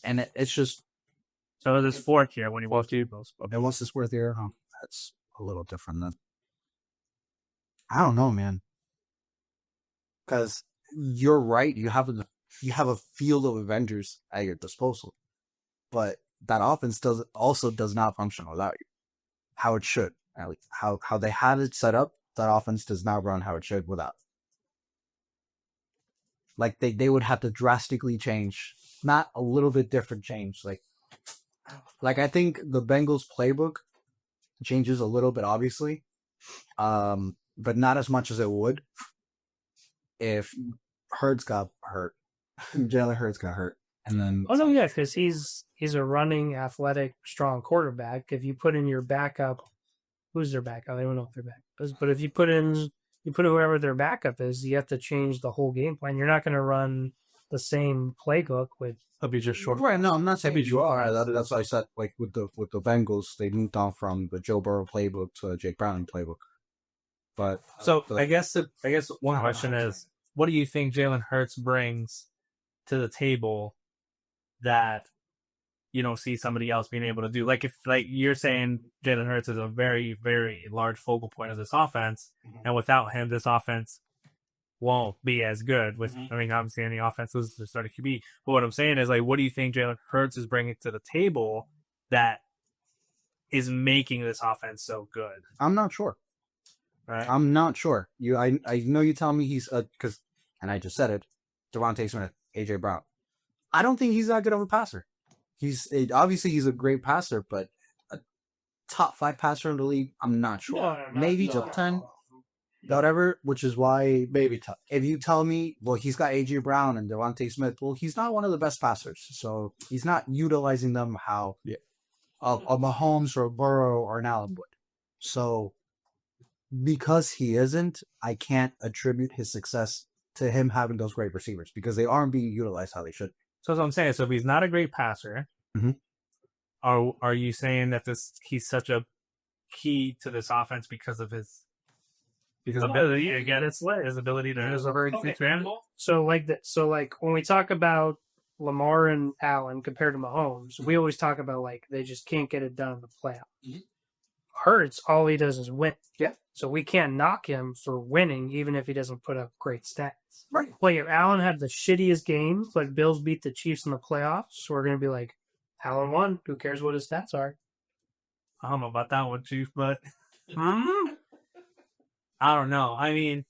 and it's just So it was his fourth year when he was to Eagles. it was his fourth year. Huh? That's a little different then. I don't know, man. Because you're right. You have a field of Avengers at your disposal, but that offense does not function without you. How it should, at least how they had it set up. That offense does not run how it should without. Like they would have to drastically change, not a little bit different change. Like I think the Bengals playbook changes a little bit, obviously, but not as much as it would if Hurts got hurt. Jalen Hurts got hurt, and then Oh no, yeah, because he's a running, athletic, strong quarterback. If you put in your backup, who's their backup? I don't know if their backup is, but if you put in whoever their backup is, you have to change the whole game plan. You're not going to run the same playbook with. That'd be just short. right. No, I'm not saying Maybe you are. you- That's what I said. Like with the Bengals, they moved on from the Joe Burrow playbook to a Jake Browning playbook. But So I guess one question is, what do you think Jalen Hurts brings to the table that you don't see somebody else being able to do? Like if you're saying Jalen Hurts is a very, very large focal point of this offense, and without him, this offense won't be as good. With I mean, obviously, any offense loses their starting QB. But what I'm saying is, like, what do you think Jalen Hurts is bringing to the table that is making this offense so good? I'm not sure. Right? I'm not sure. I know you tell me he's because, and I just said it. Devontae Smith, AJ Brown. I don't think he's that good of a passer. Obviously he's a great passer, but a top 5 passer in the league, I'm not sure. Maybe top 10, whatever. Which is why Maybe tough. if you tell me, well, he's got AJ Brown and Devontae Smith, well, he's not one of the best passers, so he's not utilizing them how a Mahomes or a Burrow or an Allen would. So because he isn't, I can't attribute his success to him having those great receivers because they aren't being utilized how they should. So that's what I'm saying. So if he's not a great passer, Mhm. are you saying that he's such a key to this offense because of his ability to get his ability to Is a very okay. So like when we talk about Lamar and Allen compared to Mahomes, we always talk about like they just can't get it done in the playoffs. Hurts, all he does is win. Yeah. So we can't knock him for winning, even if he doesn't put up great stats. Right. Like if Allen had the shittiest games, like Bills beat the Chiefs in the playoffs, so we're gonna be like, Allen won. Who cares what his stats are? I don't know about that one, Chief, but I don't know. I mean,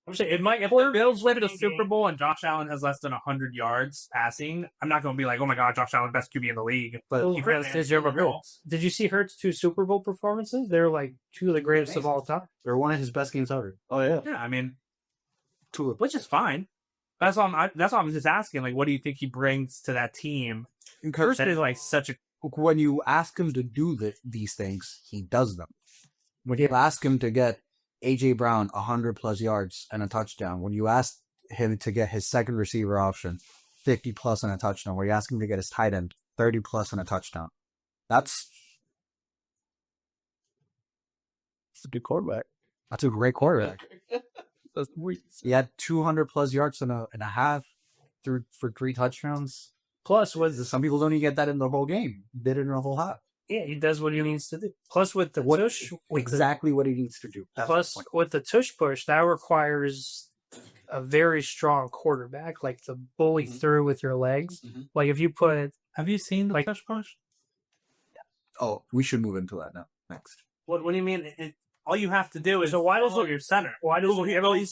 I'm saying if the Bills win the Super Bowl and Josh Allen has less than 100 yards passing, I'm not going to be like, oh my god, Josh Allen, best QB in the league. But Well, He really deserve Bills. Did you see Hurts' 2 Super Bowl performances? They're like 2 of the greatest of all time. They're one of his best games ever. oh yeah. Yeah, I mean, Two of which is fine. That's all. That's all I'm just asking. Like, what do you think he brings to that team? Hurts That is like such a when you ask him to do these things, he does them. When you ask him to get AJ Brown 100+ yards and a touchdown, when you ask him to get his second receiver option 50+ and a touchdown, when you ask him to get his tight end 30+ and a touchdown, that's It's a good quarterback. a great quarterback. That's weird. He had 200+ yards and a half for 3 touchdowns. Plus, Some people don't even get that in the whole game. Did it in the whole half. yeah, he does what he needs to do. Plus, with the tush, Exactly what he needs to do. That's plus the point. with the tush push, that requires a very strong quarterback, like to bully through with your legs. Like if you put, Have you seen the touch push? Oh, we should move into that now. Next. What do you mean? All you have to do is So why does follow your center. Why does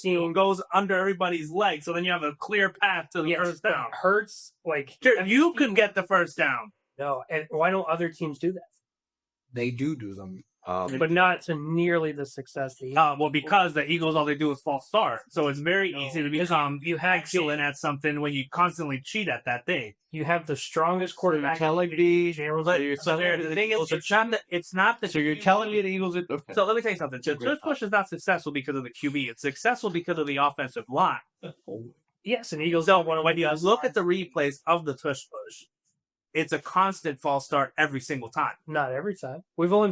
he goes under everybody's leg, so then you have a clear path to the first down. Hurts like Sure, you can get the first down. no, and why don't other teams do that? They do them. But not to nearly the success that Well, because the Eagles, all they do is false start, so it's very easy to become excellent at something when you constantly cheat at that thing. you have the strongest quarterback. Telling me The thing is, it's not the. so you're telling me the Eagles are okay. So let me tell you something. The tush push is not successful because of the QB. It's successful because of the offensive line. Yes, and Eagles So don't want to when you look at the replays of the tush push, it's a constant false start every single time. not every time. We've only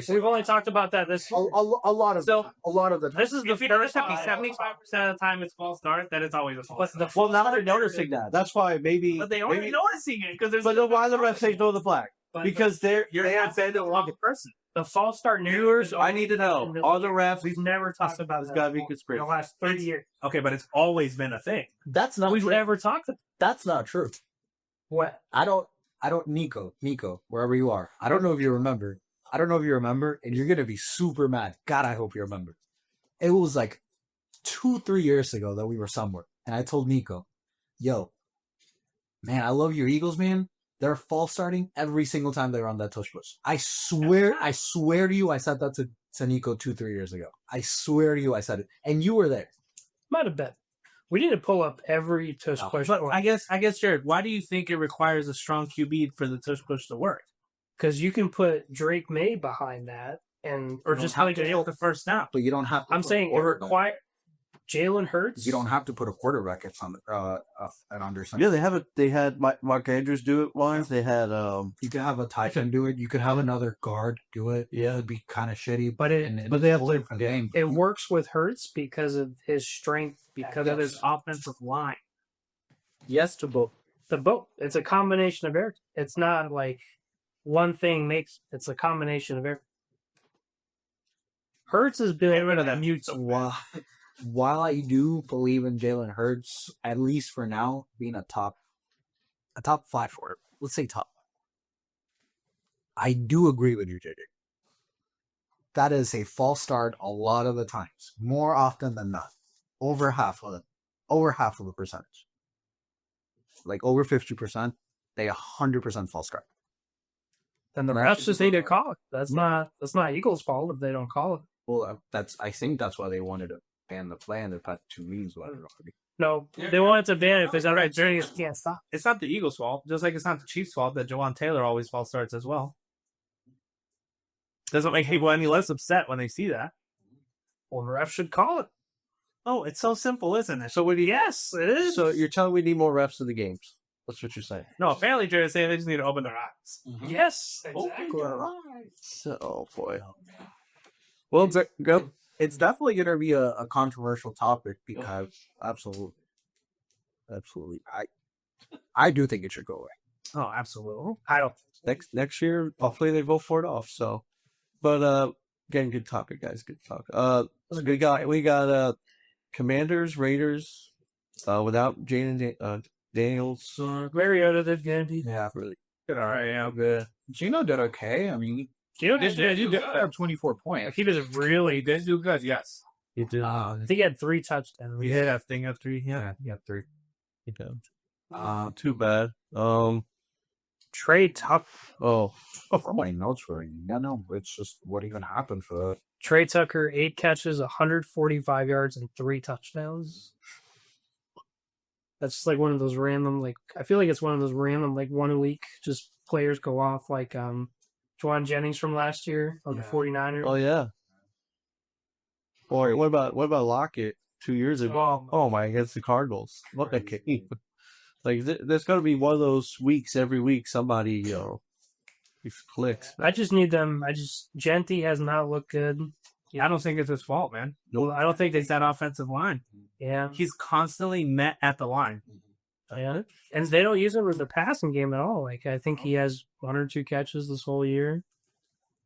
we've only talked about that this A lot of the This is the first 75% of the time it's false start, then it's always a false start. Well, now they're noticing that. That's why maybe. But they aren't maybe, noticing it because there's. But then why the refs say throw the flag? But Because they you're have not saying the wrong person. the false start viewers. narrative- I need to know. All the refs. We've never talked about It's that gotta be in conspiracy. the last 30 years. Okay, but it's always been a thing. That's not We've true. never talked about That's not true. what. I don't Nico, wherever you are. I don't know if you remember. And you're gonna be super mad. God, I hope you remember. It was like 2-3 years ago that we were somewhere. and I told Nico, "Yo, man, I love your Eagles, man. They're false starting every single time they're on that tush push. I swear to you, I said that to Nico 2-3 years ago. I swear to you, I said it, and you were there. Might have been. We need to pull up every tush push. But I guess, Jared, why do you think it requires a strong QB for the tush push to work? Because you can put Drake May behind that, or just how like to deal with the first down. But you don't have. I'm saying it requires Jalen Hurts. You don't have to put a quarterback at under center. Yeah, they had Mark Andrews do it once. They had You could have a tight end do it. You could have another guard do it. Yeah. It'd be kind of shitty. But they have a different game. It works with Hurts because of his strength, because of his offensive line. Yes, to both. The both. It's a combination of everything. It's not like one thing makes. It's a combination of everything. Hurts has been Get rid of that mute. While I do believe in Jalen Hurts, at least for now, being a top 5 for it. Let's say top. I do agree with you, JJ. That is a false start a lot of the times, more often than not. Over half of the percentage. Like over 50%, they 100% false start. Then the refs just need to call it. That's not Eagles' fault if they don't call it. Well, I think that's why they wanted to ban the play in the past 2 weeks. No, they wanted to ban it if it's not right. Journey can't stop. It's not the Eagles' fault, just like it's not the Chiefs' fault that Jawan Taylor always false starts as well. Doesn't make people any less upset when they see that. Well, the refs should call it. Oh, it's so simple, isn't it? So Yes, it is. So you're telling me we need more refs in the games? That's what you're saying. No, apparently Jared's saying they just need to open their eyes. Yes, exactly. So, boy. Well, it's definitely going to be a controversial topic because absolutely, I do think it should go away. Oh, absolutely. I don't. Next year, hopefully they vote for it off. So, but again, good topic, guys. Good talk. That's a good guy. We got Commanders, Raiders, without Jaden Daniels. Mariota did good. Yeah, Really All right, yeah, good. Gino did okay. I mean, Gino did have 24 points. He did really good. do good, yes. he did. I think he had 3 touchdowns. We hit that thing up 3. Yeah, He got 3. He did. Too bad. Trey Tucker. Oh, From my notes for you. Yeah, no, it's just what even happened for that. Trey Tucker, 8 catches, 145 yards, and 3 touchdowns. That's just like one of those random, I feel like it's one of those random, 1 a week, just players go off, Juwan Jennings from last year, the 49ers. oh yeah. Or what about Lockett 2 years ago? Oh my, against the Cardinals. What a game! There's got to be one of those weeks every week somebody clicks. I just need them. Genty has not looked good. I don't think it's his fault, man. Nope. I don't think it's that offensive line. Yeah. He's constantly met at the line. Yeah. And they don't use him with the passing game at all. I think he has 1 or 2 catches this whole year.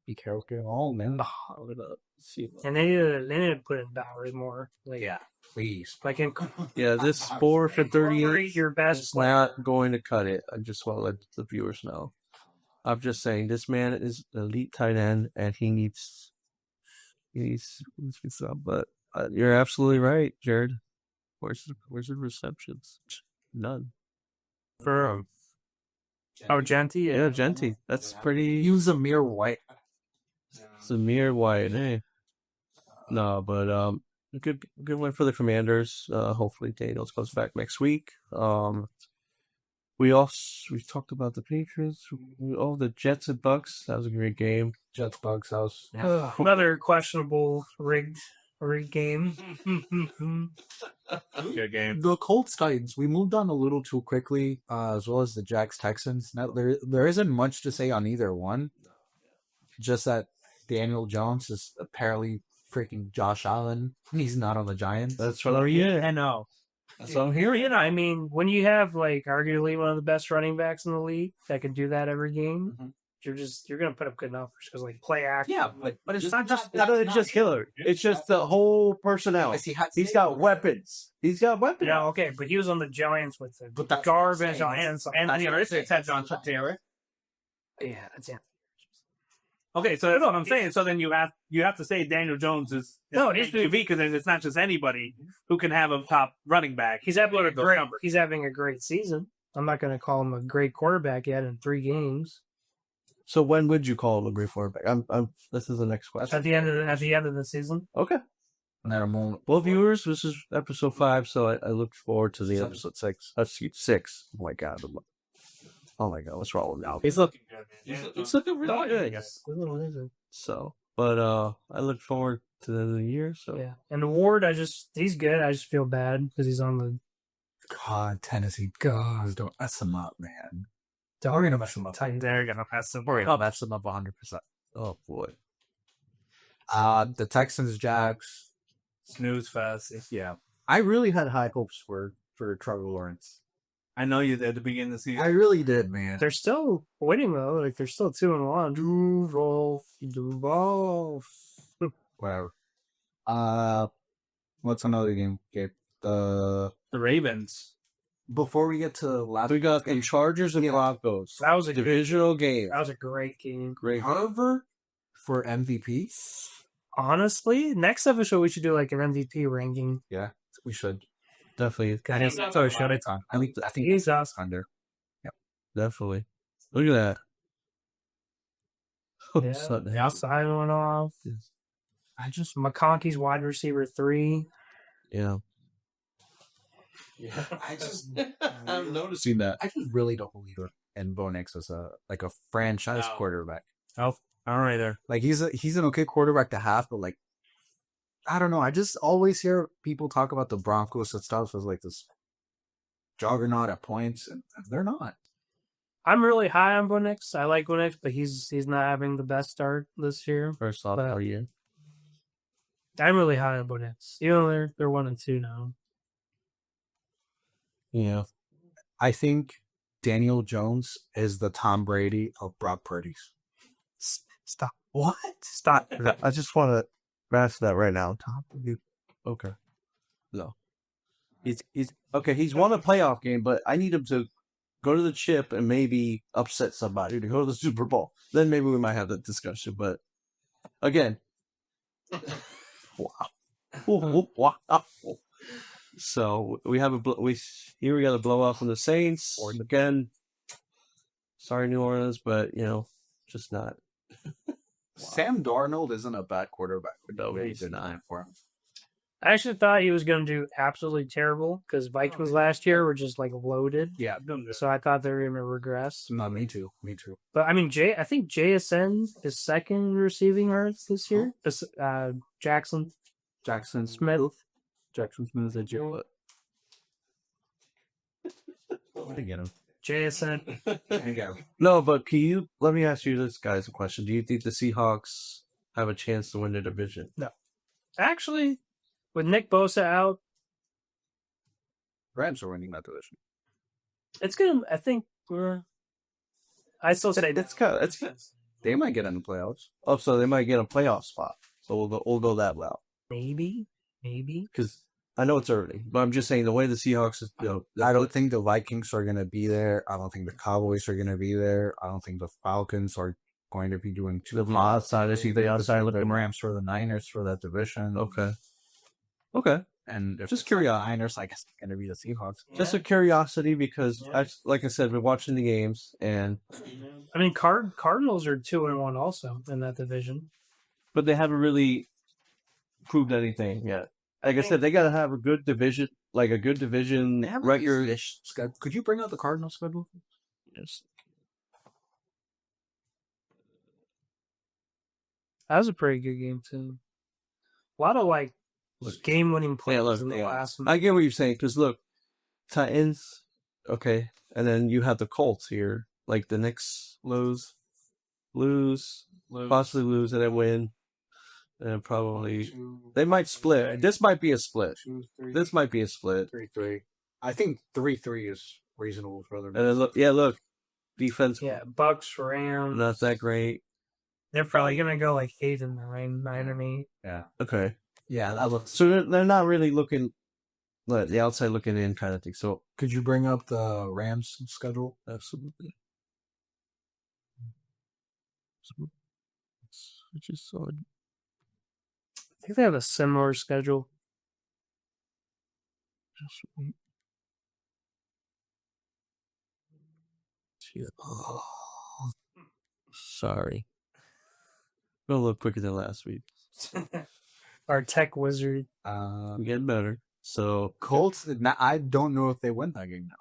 Be careful, all man. And they need to put in Bowery more. Yeah, please. Yeah, this 4 for 38. Your best It's player. not going to cut it. I just want to let the viewers know. I'm just saying this man is an elite tight end, and he needs some. But you're absolutely right, Jared. Where's the receptions? None. For Oh, Genty? Yeah, Genty. That's pretty. Use Amir White. Samir White, hey. No, but a good win for the Commanders. Hopefully Daniels goes back next week. We talked about the Patriots. The Jets and Bucks. That was a great game. Jets Bucks house. Another questionable rigged game. Good game. The Colts Titans. We moved on a little too quickly, as well as the Jags Texans. Now there isn't much to say on either one. Just that Daniel Jones is apparently freaking Josh Allen. He's not on the Giants. That's what I'm No. So I'm hearing. I mean, when you have arguably one of the best running backs in the league that can do that every game, you're gonna put up good numbers because play action. Yeah, but it's not just It's just killer. It's just the whole personality. He's got weapons. Yeah, okay, but he was on the Giants with the garbage on And on the other side, it's had John Taylor. Yeah, that's it. Okay, so that's what I'm saying. So then you have to say Daniel Jones is No, he's he's QB because it's not just anybody who can have a top running back. He's having a great season. I'm not going to call him a great quarterback yet in 3 games. So when would you call him a great quarterback? This is the next question. At the end of the season. Okay. Well, viewers, this is episode 5, so I look forward to the episode 6. That's 6. Oh my god. What's wrong with me? He's looking good, man. He's looking really good. Yes. So, but I look forward to the end of the year. So Yeah, and Ward, he's good. I just feel bad because he's on the God, Tennessee. God, don't mess him up, man. dog. We're gonna mess him up. Titans are gonna pass some. We're gonna mess him up 100%. oh boy. The Texans, Jags. Snooze fest. Yeah, I really had high hopes for Trevor Lawrence. I know you did at the beginning of the season. I really did, man. They're still winning though. Like they're still 2-1. Duval. Whatever. What's another game, Gabe? The Ravens. Before we get to last, We got the Chargers and Broncos. That was a divisional game. That was a great game. Great. Harvard for MVP. Honestly, next episode we should do like an MVP ranking. Yeah, we should. Definitely. So should it's on. I think He's us. under. Definitely. Look at that. Yeah, Something the outside went off. McConkey's wide receiver 3. Yeah. Yeah, I'm noticing that. I just really don't believe in Bo Nix as a franchise quarterback. Oh, all right there. Like he's an okay quarterback to have, but like I don't know. I just always hear people talk about the Broncos and stuff as like this juggernaut at points, and they're not. I'm really high on Bo Nix. I like Bo Nix, but he's not having the best start this year. First off, But- all year. I'm really high on Bo Nix. Even though they're 1-2 now. Yeah. I think Daniel Jones is the Tom Brady of Brock Purdy's. Stop. What? Stop. I just want to grasp that right now, Tom. Okay. No. He's okay. He's won a playoff game, but I need him to go to the chip and maybe upset somebody to go to the Super Bowl. Then maybe we might have that discussion. But again, wow. So we have we got a blowout from the Saints again. Sorry, New Orleans, but just not. Sam Darnold isn't a bad quarterback. No, he's not for him. I actually thought he was going to do absolutely terrible because Vikings last year were just like loaded. Yeah, So I thought they were going to regress. no, me too. But I mean, I think JSN is second receiving yards this year. Jackson Smith. Jackson Smith is a I get him. JSN. No, but let me ask you this, guys, a question. Do you think the Seahawks have a chance to win the division? Actually, with Nick Bosa out, Rams are winning that division. it's going to, I think I still say It's good. They might get in the playoffs. Oh, so they might get a playoff spot. So we'll go that route. maybe. Because I know it's early, but I'm just saying the way the Seahawks is, I don't think the Vikings are going to be there. I don't think the Cowboys are going to be there. I don't think the Falcons are going to be doing too the outside. I see the outside looking looking. Rams for the Niners for that division. Okay. And if Just it's the curious. Niners, I guess it's going to be the Seahawks. Just a curiosity because, like I said, we're watching the games, and I mean, Cardinals are 2-1 also in that division. but they haven't really proved anything yet. Like I said, they got to have a good division, record-ish. Could you bring out the Cardinals schedule? Yes. That was a pretty good game too. A lot of game-winning plays in the last. I get what you're saying because look, Titans, okay, and then you have the Colts here. Like the Knicks lose, possibly lose, and then win, and probably they might split. This might be a split. 3-3. I think 3-3 is reasonable for them. And then look, defense, Yeah, Bucks, Rams. not that great. They're probably gonna go 9-8. Yeah. Okay, Yeah, that looks. so they're not really looking, like the outside looking in kind of thing. So Could you bring up the Rams schedule? absolutely. which is so. I think they have a similar schedule. Just wait. Oh, sorry. Been a little quicker than last week. Our tech wizard. I'm getting better. So Colts. I don't know if they win that game now.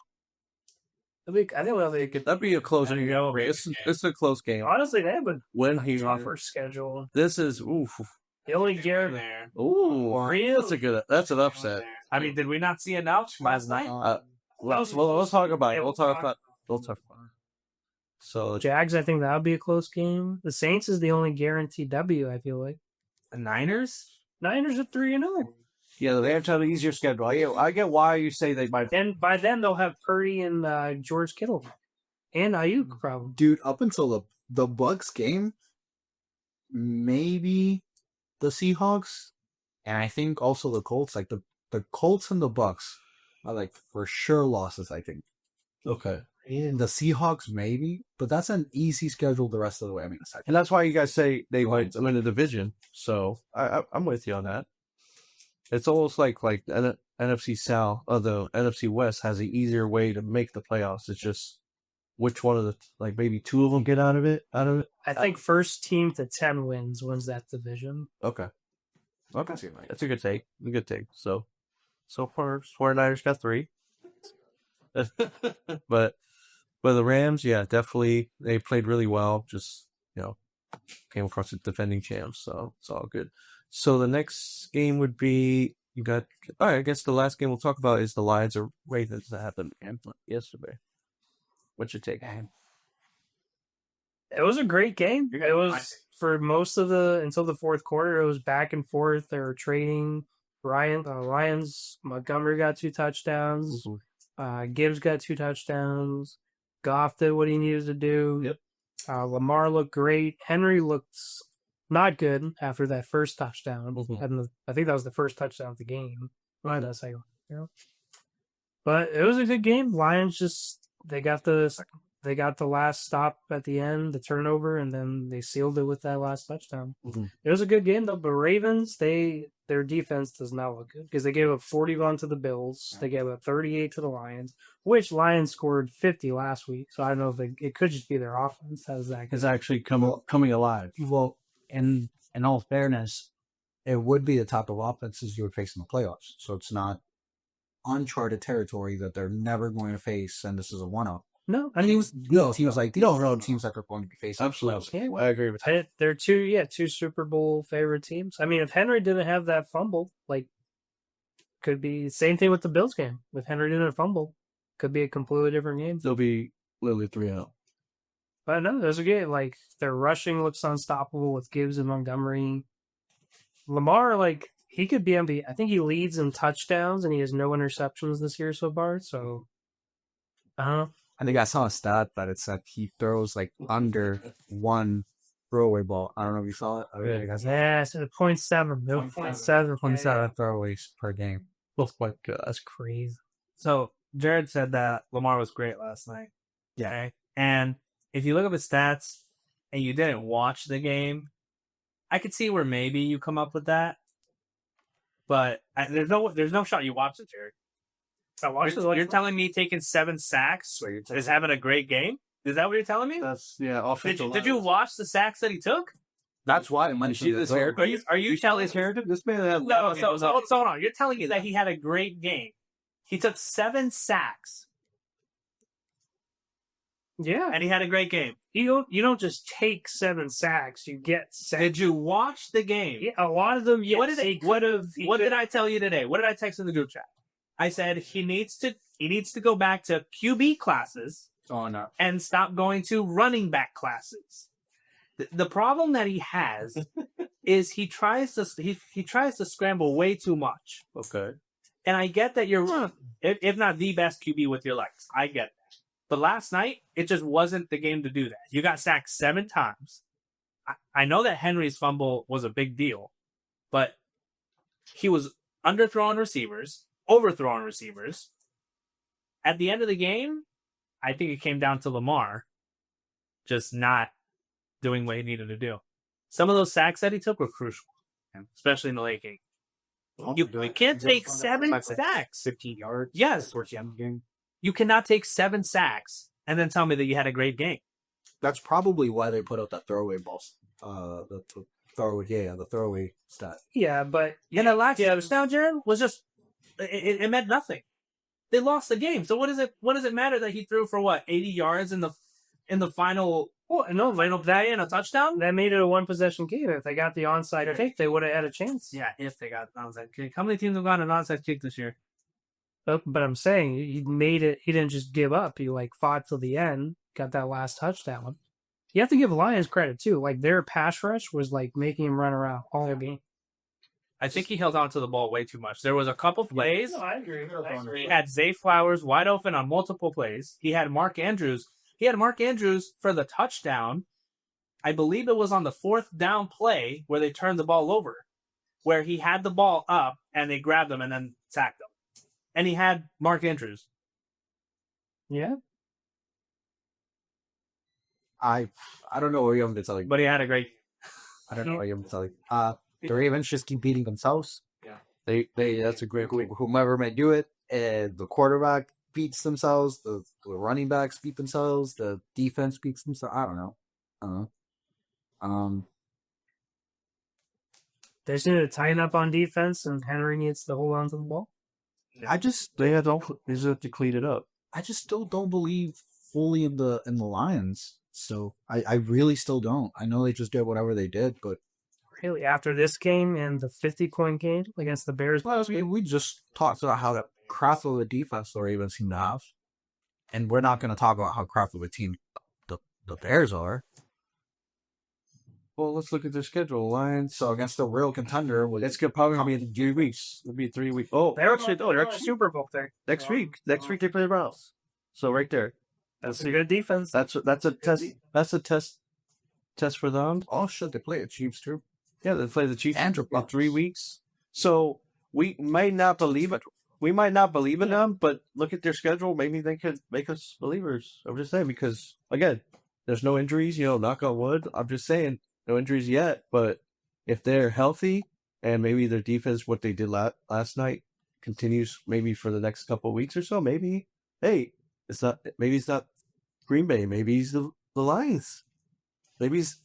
I think they could. that'd be a close There you game. go. It's a close game. Honestly, they have a When he tougher schedule. this is The only Garrett. There. that's an upset. I mean, did we not see enough last night? Let's talk about it. We'll talk about it. So Jags, I think that would be a close game. The Saints is the only guaranteed W, I feel like. The Niners? Niners are 3-0. yeah, they have to have an easier schedule. I get why you say they might. And by then, they'll have Purdy and George Kittle. And Ayuk, probably. Dude, up until the Bucks game, maybe the Seahawks, and I think also the Colts. Like the Colts and the Bucks are like for sure losses. I think. Okay, And the Seahawks maybe, but that's an easy schedule the rest of the way. I mean, aside. and that's why you guys say they might win the division. So I'm with you on that. It's almost like the NFC South, the NFC West has an easier way to make the playoffs. It's just which one of the maybe two of them get out of it. I think first team to 10 wins that division. Okay. That's a good take. So far, 49ers got 3. but the Rams, yeah, definitely they played really well. Just came across the defending champs, so it's all good. So the next game would be you got. All right, I guess the last game we'll talk about is the Lions or Ravens that happened yesterday. What's your take? It was a great game. It was for most of until the fourth quarter. It was back and forth. They were trading. Lions. Montgomery got 2 touchdowns. Gibbs got 2 touchdowns. Goff did what he needed to do. Yep. Lamar looked great. Henry looked not good after that first touchdown. And I think that was the first touchdown of the game. Right. But it was a good game. Lions they got the last stop at the end, the turnover, and then they sealed it with that last touchdown. It was a good game though. But Ravens, their defense does not look good because they gave up 41 to the Bills. They gave up 38 to the Lions, which Lions scored 50 last week. So I don't know if it could just be their offense has that. It's actually coming alive. Well, in all fairness, it would be the type of offenses you would face in the playoffs. So it's not uncharted territory that they're never going to face, and this is a one-off. No, I mean, teams like these are teams that they're going to be facing. Absolutely, Yeah. I agree with that. They're two Super Bowl favorite teams. I mean, if Henry didn't have that fumble, could be the same thing with the Bills game. If Henry didn't fumble, could be a completely different game. They'll be literally 3-0. But no, there's a game. Their rushing looks unstoppable with Gibbs and Montgomery. Lamar, he could be MVP. I think he leads in touchdowns and he has no interceptions this year so far. So, I don't know. I think I saw a stat that it said he throws under one throwaway ball. I don't know if you saw it. Yeah, so 0.7. 0.7 throwaways per game. Oh my God. That's crazy. So Jared said that Lamar was great last night. Yeah. Okay? And if you look up his stats and you didn't watch the game, I could see where maybe you come up with that. But there's no shot you watched it, Jared. You're telling me taking 7 sacks is having a great game? Is that what you're telling me? That's offensive. Did you watch the sacks that he took? That's why it might You see this haircut? Are you telling his haircut? This man had No, so hold on. You're telling me that he had a great game. He took 7 sacks Yeah. and he had a great game. You don't just take 7 sacks, you get 7. Did you watch the game? Yeah, a lot of them, yes. What did I tell you today? What did I text in the group chat? I said he needs to go back to QB classes and stop going to running back classes. The problem that he has is he tries to scramble way too much. Okay. And I get that you're, if not the best QB with your legs. I get that. But last night, it just wasn't the game to do that. You got sacked 7 times. I know that Henry's fumble was a big deal, but he was underthrowing receivers, overthrowing receivers. At the end of the game, I think it came down to Lamar just not doing what he needed to do. some of those sacks that he took were crucial, especially in the late game. You can't take 7 sacks. 15 yards. Yes. Towards the end of the game. You cannot take 7 sacks and then tell me that you had a great game. That's probably why they put out that throwaway balls. The throwaway stat. Yeah, but And that last touchdown, Jared, was just it meant nothing. They lost the game. So what does it matter that he threw for 80 yards in the final? well, no, Final play and a touchdown? that made it a 1-possession game. If they got the onside kick, they would have had a chance. Yeah, if they got an onside kick. How many teams have gotten an onside kick this year? But I'm saying he made it. He didn't just give up. He fought till the end, got that last touchdown. You have to give Lions credit too. Their pass rush was making him run around all game. I think he held on to the ball way too much. There was a couple plays. I agree. He had Zay Flowers wide open on multiple plays. He had Mark Andrews. For the touchdown. I believe it was on the 4th down play where they turned the ball over, where he had the ball up and they grabbed him and then sacked him. And he had Mark Andrews. Yeah. I don't know what you have to tell you. But he had a great. I don't know what you have to tell you. The Ravens just keep beating themselves. Yeah. They that's a great whomever may do it. And the quarterback beats themselves. The running backs beat themselves. The defense beats themselves. I don't know. They just need to tighten up on defense, and Henry needs to hold on to the ball. They just have to clean it up. I just still don't believe fully in the Lions. So I really still don't. I know they just did whatever they did, but Really, after this game and the 50-point game against the Bears, we just talked about how crap of a defense the Ravens seem to have, and we're not going to talk about how crap of a team the Bears are. Well, let's look at their schedule. Lions. So against a real contender, It's probably be in 3 weeks. It'll be 3 weeks. Oh, they're actually Super Bowl there. next week. Next week they play the Browns. So right there. That's a good defense. That's a test. That's a test for them. oh shit, they play the Chiefs too. Yeah, they play the Chiefs And in 3 weeks. So we might not believe it. We might not believe in them, but look at their schedule. Maybe they could make us believers. I'm just saying because again, there's no injuries. Knock on wood. I'm just saying no injuries yet. But if they're healthy and maybe their defense, what they did last night, continues maybe for the next couple of weeks or so, maybe it's not Green Bay. Maybe it's the Lions. Maybe it's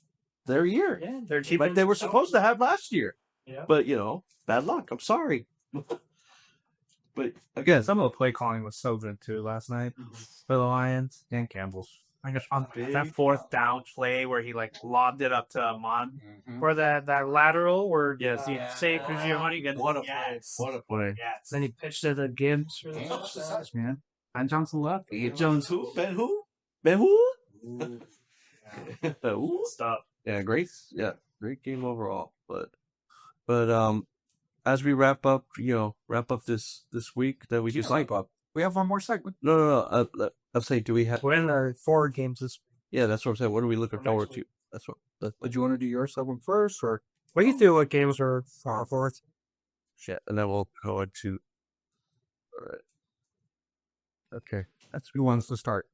their year. Yeah, they're cheap. Like they were supposed to have last year. Yeah. But, bad luck. I'm sorry. But, again, Some of the play calling was so good too last night for the Lions. Dan Campbell's. I guess on that 4th down play where he lobbed it up to Amon. Or that lateral where Yes, he saved Giovanni against what a play. Yes. then he pitched it to Gibbs for the touchdown. Man, Ben Johnson left. Jones who? Ben who? Ben who? Who? Stop. Yeah, great game overall. But as we wrap up this week that we just We have one more segment. No. I'm saying, do we have? We're in our 4 games this. Yeah, that's what I'm saying. What are we looking forward to? That's what. Would you want to do your segment first, or We can do what games are far forth. Shit, and then we'll go into. All right. Okay. who wants to start?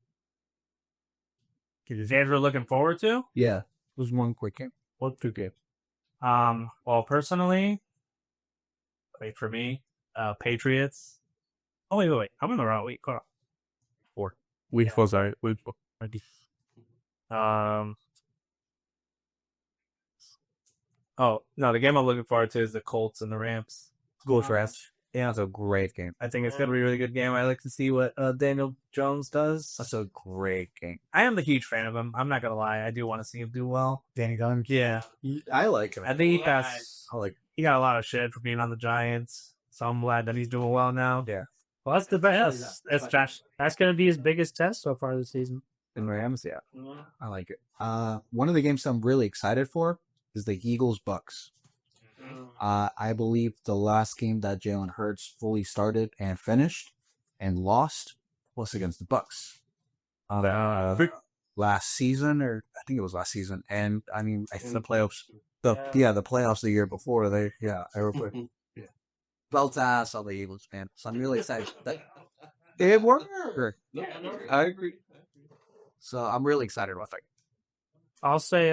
Is Andrew looking forward to? Yeah, it was one quick game. What 2 games? Well, personally, for me, Patriots. Oh, wait. I'm in the wrong week. Hold on. 4. Week 4, sorry. Week 4. Oh, no, the game I'm looking forward to is the Colts and the Rams. Rams. Yeah, it's a great game. I think it's going to be a really good game. I like to see what Daniel Jones does. That's a great game. I am a huge fan of him. I'm not going to lie. I do want to see him do well. Danny Gunn. Yeah. I like him. I think he passed. I like. He got a lot of shit for being on the Giants. So I'm glad that he's doing well now. Yeah. Well, that's the best. That's Josh. That's going to be his biggest test so far this season. In Rams, yeah. I like it. One of the games I'm really excited for is the Eagles-Bucks. I believe the last game that Jalen Hurts fully started and finished and lost was against the Bucks. Last season, or I think it was last season. And I mean, I think the playoffs. the playoffs the year before everybody belt ass on the Eagles, man. So I'm really excited. It worked. Sure. I agree. So I'm really excited about that. I'll say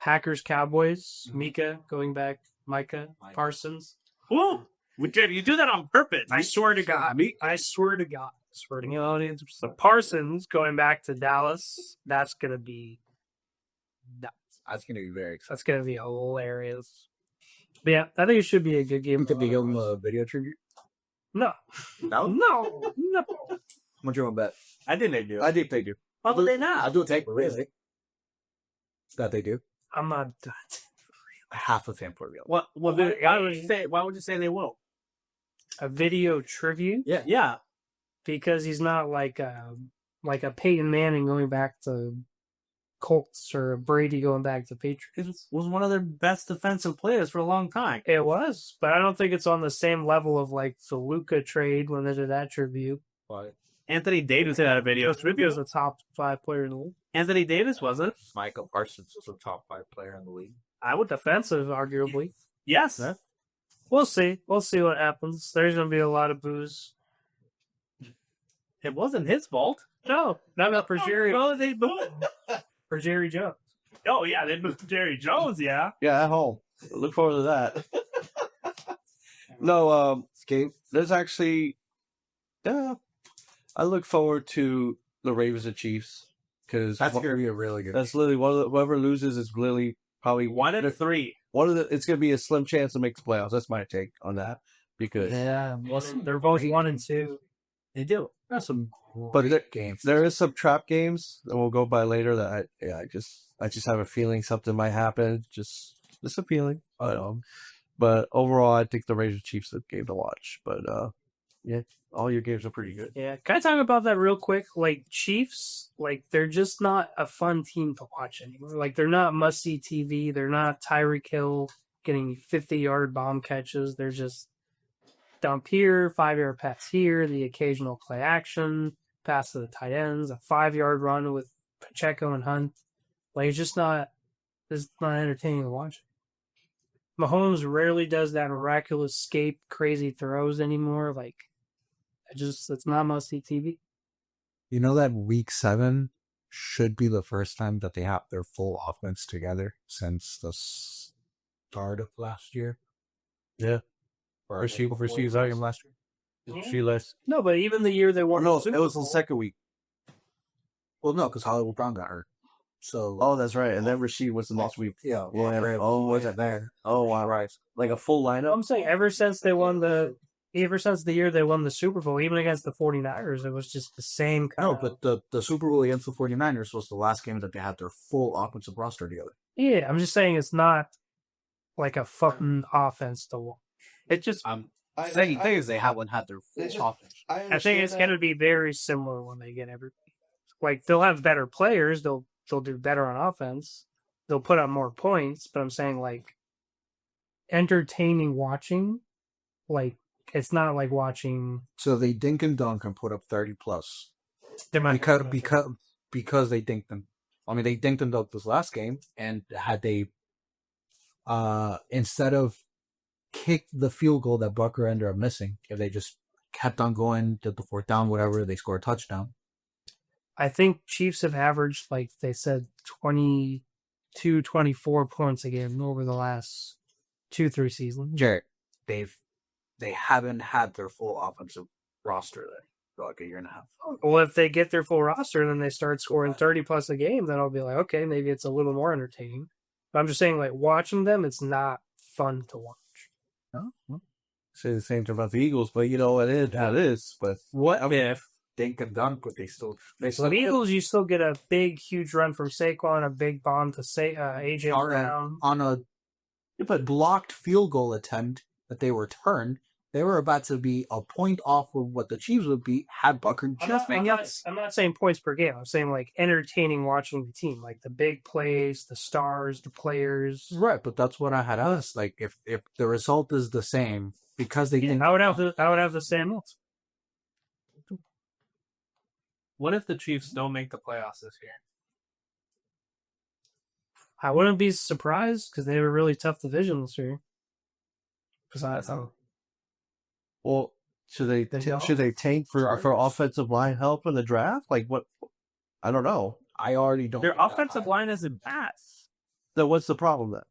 Packers Cowboys. Micah Parsons. Ooh, you do that on purpose. I swear to God. I swear to God. So Parsons going back to Dallas. That's gonna be nuts. That's going to be very exciting. That's gonna be hilarious. But yeah, I think it should be a good game. Did they give them a video tribute? No. No? No. What you want to bet? I think they do. I think they do. Why would they not? I do take really. That they do. I'm not. Half of them for real. What? Well, why would you say they won't? A video tribute Yeah. because he's not like a Peyton Manning going back to Colts or a Brady going back to Patriots. It was one of their best defensive players for a long time. It was, but I don't think it's on the same level of like the Luka trade when they did that tribute. But Anthony Davis had a video. He was a top 5 player in the league. Anthony Davis wasn't. Michael Parsons was a top 5 player in the league. I would defensive, arguably. Yes. We'll see. We'll see what happens. There's going to be a lot of booze. It wasn't his fault. No, not for Jerry. Oh, they booed. For Jerry Jones. Oh, yeah, they moved Jerry Jones, yeah. Yeah, at home. Look forward to that. No, there's actually, yeah, I look forward to the Ravens and Chiefs because That's going to be a really good. that's literally whoever loses is literally probably 1 out of 3. it's going to be a slim chance to make the playoffs. That's my take on that because Yeah, well, they're both 1 and 2. They do. That's some But games. there is some trap games that we'll go by later that I just have a feeling something might happen. Just a feeling. But overall, I think the Ravens Chiefs is a game to watch. But yeah, all your games are pretty good. Yeah, can I talk about that real quick? Like Chiefs, like they're just not a fun team to watch anymore. Like they're not must-see TV. They're not Tyreek Hill getting 50-yard bomb catches. They're just dump here, 5-yard pass here, the occasional play action, pass to the tight ends, a 5-yard run with Pacheco and Hunt. Like it's not entertaining to watch. Mahomes rarely does that miraculous escape, crazy throws anymore. Like it's not must-see TV. You know that week 7 should be the first time that they have their full offense together since the start of last year. Yeah. First she was out last year. She less. No, but even the year they won, No, the Super it was the Bowl, second week. Well, no, because Hollywood Brown got hurt. So Oh, that's right. And then Rasheed was the next week. yeah, Yeah. Oh, was it there? Oh, wow. Right. Like a full lineup. I'm saying ever since the year they won the Super Bowl, even against the 49ers, it was just the same kind No, but the Super Bowl against the 49ers was the last game that they had their full offensive roster together. Yeah, I'm just saying it's not like a fucking offense to watch. It just Thing is, they haven't had their full offense. I think it's going to be very similar when they get everybody. Like they'll have better players, they'll do better on offense, they'll put up more points. But I'm saying like entertaining watching, like it's not like watching. So they dink and dunk and put up 30 plus because they dinked them. I mean, they dinked and dunked this last game, and had they instead of kicked the field goal that Bucker ended up missing, if they just kept on going, did the 4th down, whatever, they score a touchdown. I think Chiefs have averaged, like they said, 22, 24 points a game over the last 2-3 seasons. Jared, they haven't had their full offensive roster there for like a year and a half. Well, if they get their full roster and then they start scoring 30 plus a game, then I'll be like, okay, maybe it's a little more entertaining. But I'm just saying, like, watching them, it's not fun to watch. Oh, Say the same thing about the Eagles, but you know what it is. But what if dink and dunk, but they still The Eagles, you still get a big, huge run from Saquon, a big bomb to AJ Brown. on a blocked field goal attempt that they returned. They were about to be a point off of what the Chiefs would be had Bucker just I'm not saying points per game. I'm saying like entertaining watching the team, like the big plays, the stars, the players. right. But that's what I had asked. Like if the result is the same because they didn't. I would have the same notes. What if the Chiefs don't make the playoffs this year? I wouldn't be surprised because they have a really tough division this year. Besides, well, should they tank for offensive line help in the draft? Like what? I don't know. I already don't. Their offensive line isn't bad. then what's the problem then?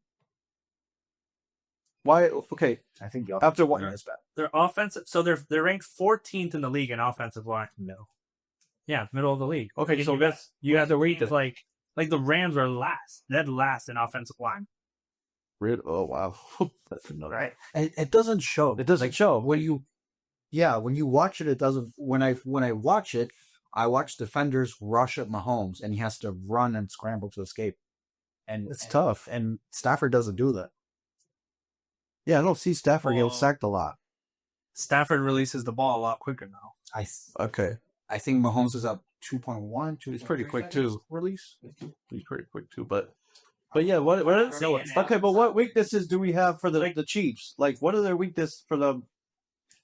Why? Okay, I think after what? is bad. Their offensive, so they're ranked 14th in the league in offensive line. No. Yeah, middle of the league. Okay, so you have to rate this like the Rams are last, dead last in offensive line. Oh wow, that's another. Right. It doesn't show. It doesn't show. When you watch it, it doesn't. When I watch it, I watch defenders rush at Mahomes, and he has to run and scramble to escape. And It's tough. And Stafford doesn't do that. Yeah, I don't see Stafford getting Well- sacked a lot. Stafford releases the ball a lot quicker now. Okay, I think Mahomes is up 2.1. He's pretty quick, too. Release. he's pretty quick too. But yeah, what is, okay? But what weaknesses do we have for the Chiefs? Like, what are their weaknesses for them?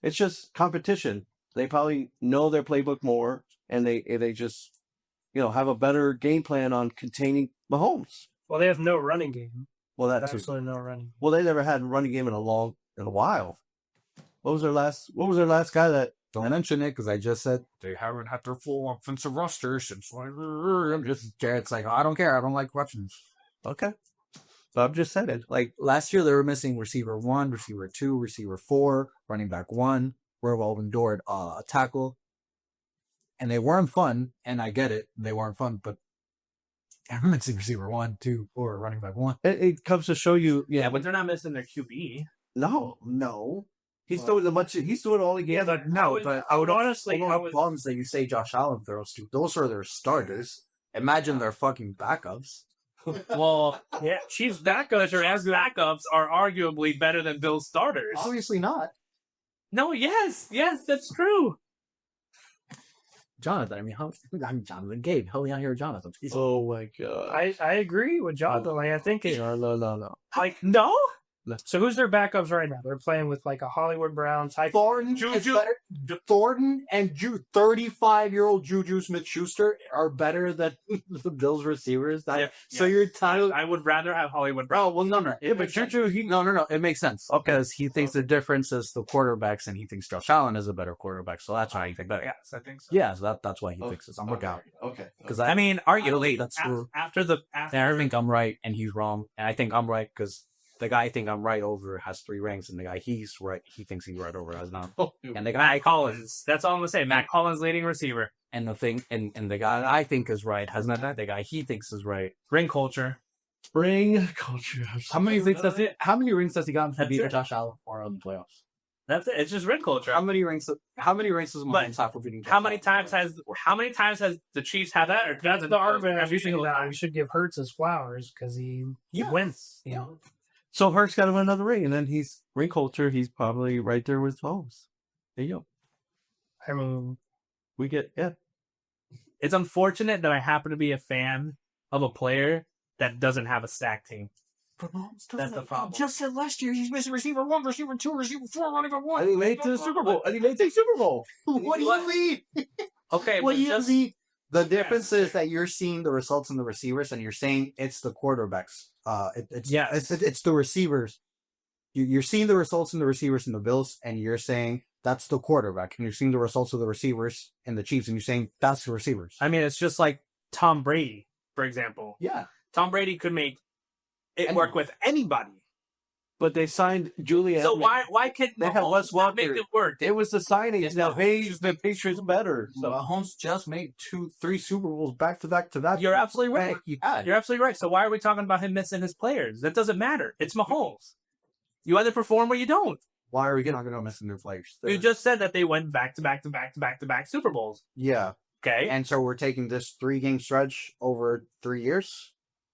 It's just competition. They probably know their playbook more, and they just have a better game plan on containing Mahomes. Well, they have no running game. Well, that's Absolutely no running. well, they never had a running game in a while. What was their last guy that? Don't mention it because I just said they haven't had their full offensive roster since. I'm just Jared's like, I don't care. I don't like questions. Okay, but I'm just saying, like, Last year they were missing receiver 1, receiver 2, receiver 4, running back 1, revolving door a tackle, and they weren't fun. And I get it, they weren't fun, but I'm missing receiver 1, 2, or running back 1. it comes to show you. Yeah, but they're not missing their QB. No. He's doing He's doing all he can. but I would honestly, Bombs that you say Josh Allen throws to, those are their starters. Imagine their fucking backups. Well, yeah, Chiefs backups or as backups are arguably better than Bill's starters. Obviously not. No, yes, that's true. Jonathan, I mean, I'm Jonathan Gabe. Help me out here, Jonathan. Oh my god. I agree with Jonathan. Like, I think it, No. like, no. So who's their backups right now? They're playing with like a Hollywood Browns type. Thornton, Juju. Thornton and 35-year-old Juju Smith-Schuster are better than the Bills receivers. So you're tired. I would rather have Hollywood Oh, Brown. well, no. Yeah, but Juju, no. It makes sense. Because he thinks the difference is the quarterbacks, and he thinks Josh Allen is a better quarterback. So that's why he thinks that. Yes, I think so. Yeah, so that's why he thinks it's. I'm working out. Okay. Because I mean, arguably, that's after the I think I'm right, and he's wrong. And I think I'm right because the guy I think I'm right over has 3 ranks, and the guy he's right, he thinks he's right over has none. And the guy Matt Collins. That's all I'm gonna say. Matt Collins, leading receiver. and the thing, and the guy I think is right has not that. The guy he thinks is right. Ring culture. Ring culture. How many rings does he? How many rings does he got to That's beat it. Josh Allen for on the playoffs? That's it. It's just ring culture. How many rings? How many rings does Mahomes have for beating? How many times has the Chiefs had that? Or That's the argument every single that time. we should give Hurts his flowers because he Yeah. wins. You Yeah. know? So Hurts got him another ring, and then he's ring culture. He's probably right there with Mahomes. There you go. I mean, We get It's unfortunate that I happen to be a fan of a player that doesn't have a stack team. That's the problem. Just said last year he's missing receiver 1, receiver 2, receiver 4, running back 1. And he made it to the Super Bowl. And he made it to the Super Bowl. What do you lead? Okay, What but do you just lead? The difference is that you're seeing the results in the receivers, and you're saying it's the quarterbacks. It's the receivers. You're seeing the results in the receivers in the Bills, and you're saying that's the quarterback. And you're seeing the results of the receivers in the Chiefs, and you're saying that's the receivers. I mean, it's just like Tom Brady, for example. Yeah. Tom Brady could make it work with anybody. But they signed Julian. So why can't They have Wes Mahomes not make Welker. it work? It was the signing. Now, hey, the Patriots better. So Mahomes just made 2-3 Super Bowls back to back to that. You're absolutely right. Yeah. You're absolutely right. So why are we talking about him missing his players? That doesn't matter. It's Mahomes. You either perform or you don't. Why are we not going to miss their players? You just said that they went back to back to back to back to back Super Bowls. Yeah. Okay. And so we're taking this 3-game stretch over 3 years.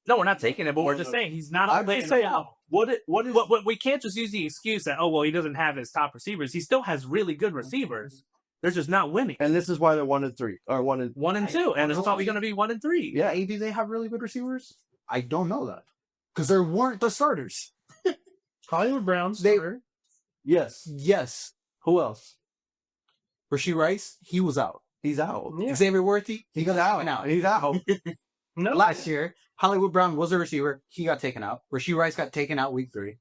No, we're not taking it, but we're just saying he's not. I'm just saying, what is What we can't just use the excuse that he doesn't have his top receivers. He still has really good receivers. They're just not winning. and this is why they're 1-3 or 1 1 and 2, and it's probably going to be 1 and 3. Yeah, do they have really good receivers? I don't know that. Because they weren't the starters. Hollywood Browns. They- starter. Yes. Yes. Who else? Rasheed Rice, he was out. He's out. Yeah. Xavier Worthy, he got out now. He's out. No. Last year, Hollywood Brown was a receiver. He got taken out. Rasheed Rice got taken out week 3.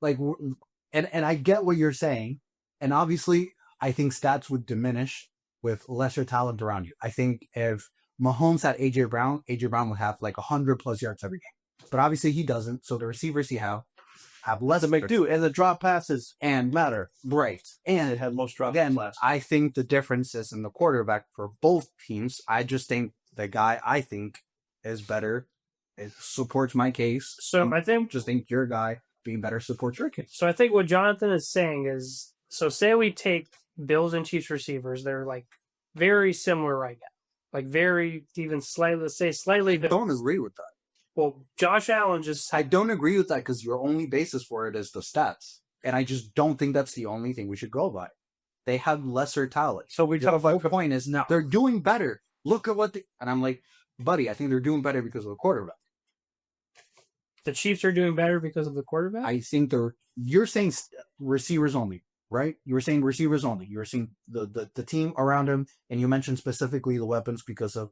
And I get what you're saying. And obviously, I think stats would diminish with lesser talent around you. I think if Mahomes had AJ Brown would have like 100+ yards every game. but obviously he doesn't. So the receivers he have less To make do, and the drop passes and matter. right. And It had most drop again, passes. I think the difference is in the quarterback for both teams. I just think the guy I think is better. It supports my case. So I think Just think your guy being better supports your case. So I think what Jonathan is saying is, so say we take Bills and Chiefs receivers, they're like very similar right now, like very even slightly, let's say slightly. I don't agree with that. Well, Josh Allen just I don't agree with that because your only basis for it is the stats, and I just don't think that's the only thing we should go by. They have lesser talent. So we talk about The point is, No. they're doing better. Look at what and I'm like, buddy, I think they're doing better because of the quarterback. the Chiefs are doing better because of the quarterback. I think you're saying receivers only, right? You were saying receivers only. You were saying the team around him, and you mentioned specifically the weapons because of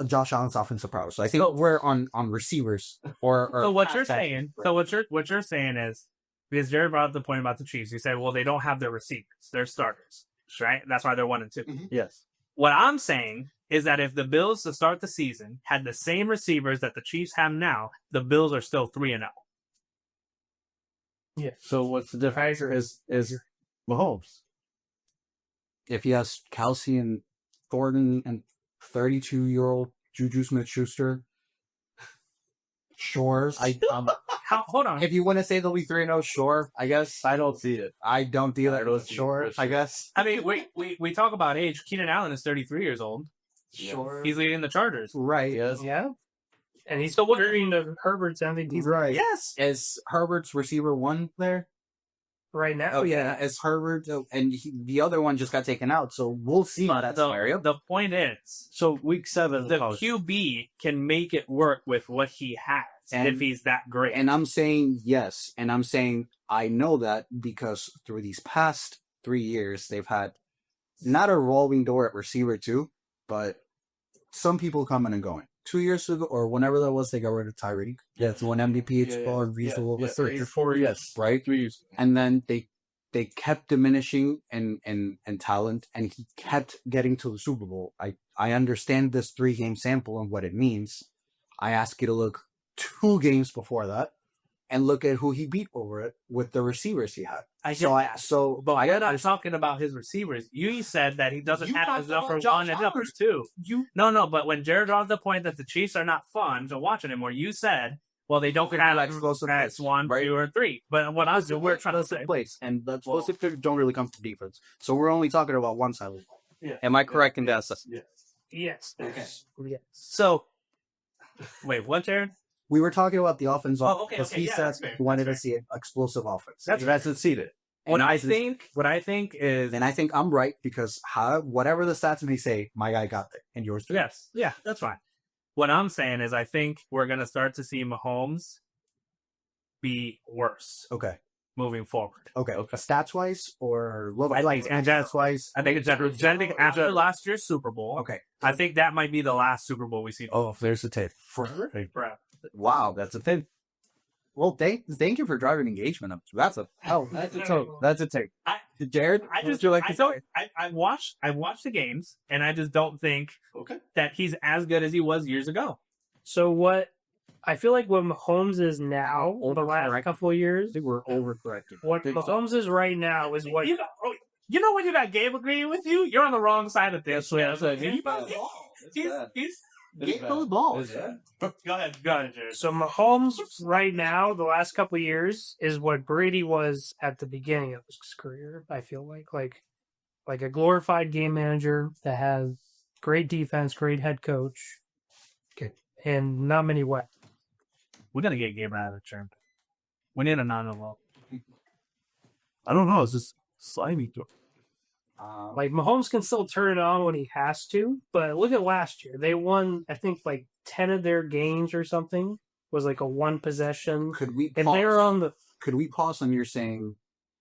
Josh Allen's offensive prowess. So I think we're on receivers or So what you're saying, what you're saying is, because Jared brought up the point about the Chiefs, he said, well, they don't have their receivers, they're starters, right? That's why they're 1-2. yes. What I'm saying is that if the Bills to start the season had the same receivers that the Chiefs have now, the Bills are still 3-0. Yeah. So what's the difference? Is Mahomes? if he has Kelsey and Thornton and 32-year-old Juju Smith-Schuster, sure. Hold on. If you want to say they'll be 3-0, sure, I guess. I don't see it. I don't either. I don't see it. Sure, I guess. I mean, we talk about age. Keenan Allen is 33 years old. Sure. He's leading the Chargers. Right. Yes. Yeah. And he's still carrying the Herbert's MVP Right. Yes. Is Herbert's receiver one there? right now. Oh, yeah. Is Herbert. And the other one just got taken out. So we'll see But that the, scenario. the point is, So week 7, the QB can make it work with what he has And- if he's that great. And I'm saying yes. And I'm saying I know that because through these past 3 years, they've had not a revolving door at receiver too, but some people coming and going. 2 years ago, or whenever that was, they got rid of Tyreek. Yeah. So when MVP, it's called reasonable. Yeah, With 3 3 or 4 yes. right? 3 years. And then they kept diminishing in talent, and he kept getting to the Super Bowl. I understand this 3-game sample and what it means. I ask you to look 2 games before that and look at who he beat over it with the receivers he had. But you're not talking about his receivers. You said that he doesn't You have talked enough for about one Josh and enough for two. No, but when Jared brought up the point that the Chiefs are not fun to watch anymore, you said, well, they don't have like explosive that's plays, 1, right? 2, or 3. But what I was we're trying to say, place, and the explosive plays don't really come from defense. So we're only talking about one side of the ball. Yeah. Am I correct in that assessment? Yes. Okay. Yes. so wait, what, Jared? We were talking about the offense. Oh, okay, because okay, he yeah, says that's fair, he wanted that's to see an explosive offense. That's succeeded. What And I think is And I think I'm right because whatever the stats may say, my guy got there, and yours too. yes, yeah, that's fine. What I'm saying is I think we're gonna start to see Mahomes be worse Okay. moving forward. Okay. Stats wise or I like and stats wise. I think it's after last year's Super Bowl. Okay. I think that might be the last Super Bowl we see. Oh, there's the tape. Bro. Wow, that's a thing. Well, thank you for driving engagement up. That's a That's a tape. Jared. I Would just you like to say? I watched the games and I just don't think that he's as good as he was years ago. So what I feel like what Mahomes is now, over the last couple of years, I think we're overcorrecting. what Mahomes is right now is what You know when you got Gabe agreeing with you, you're on the wrong side of this. That's what He's Get those balls. go ahead, Jared. So Mahomes right now, the last couple of years, is what Brady was at the beginning of his career. I feel like a glorified game manager that has great defense, great head coach, and not many weapons. We're gonna get Gabe out of the term. We need a non-level. I don't know. It's just slimy. Like Mahomes can still turn it on when he has to, but look at last year. They won, I think, like 10 of their games or something. Was like a 1 possession. Could we And they were on the. Could we pause on your saying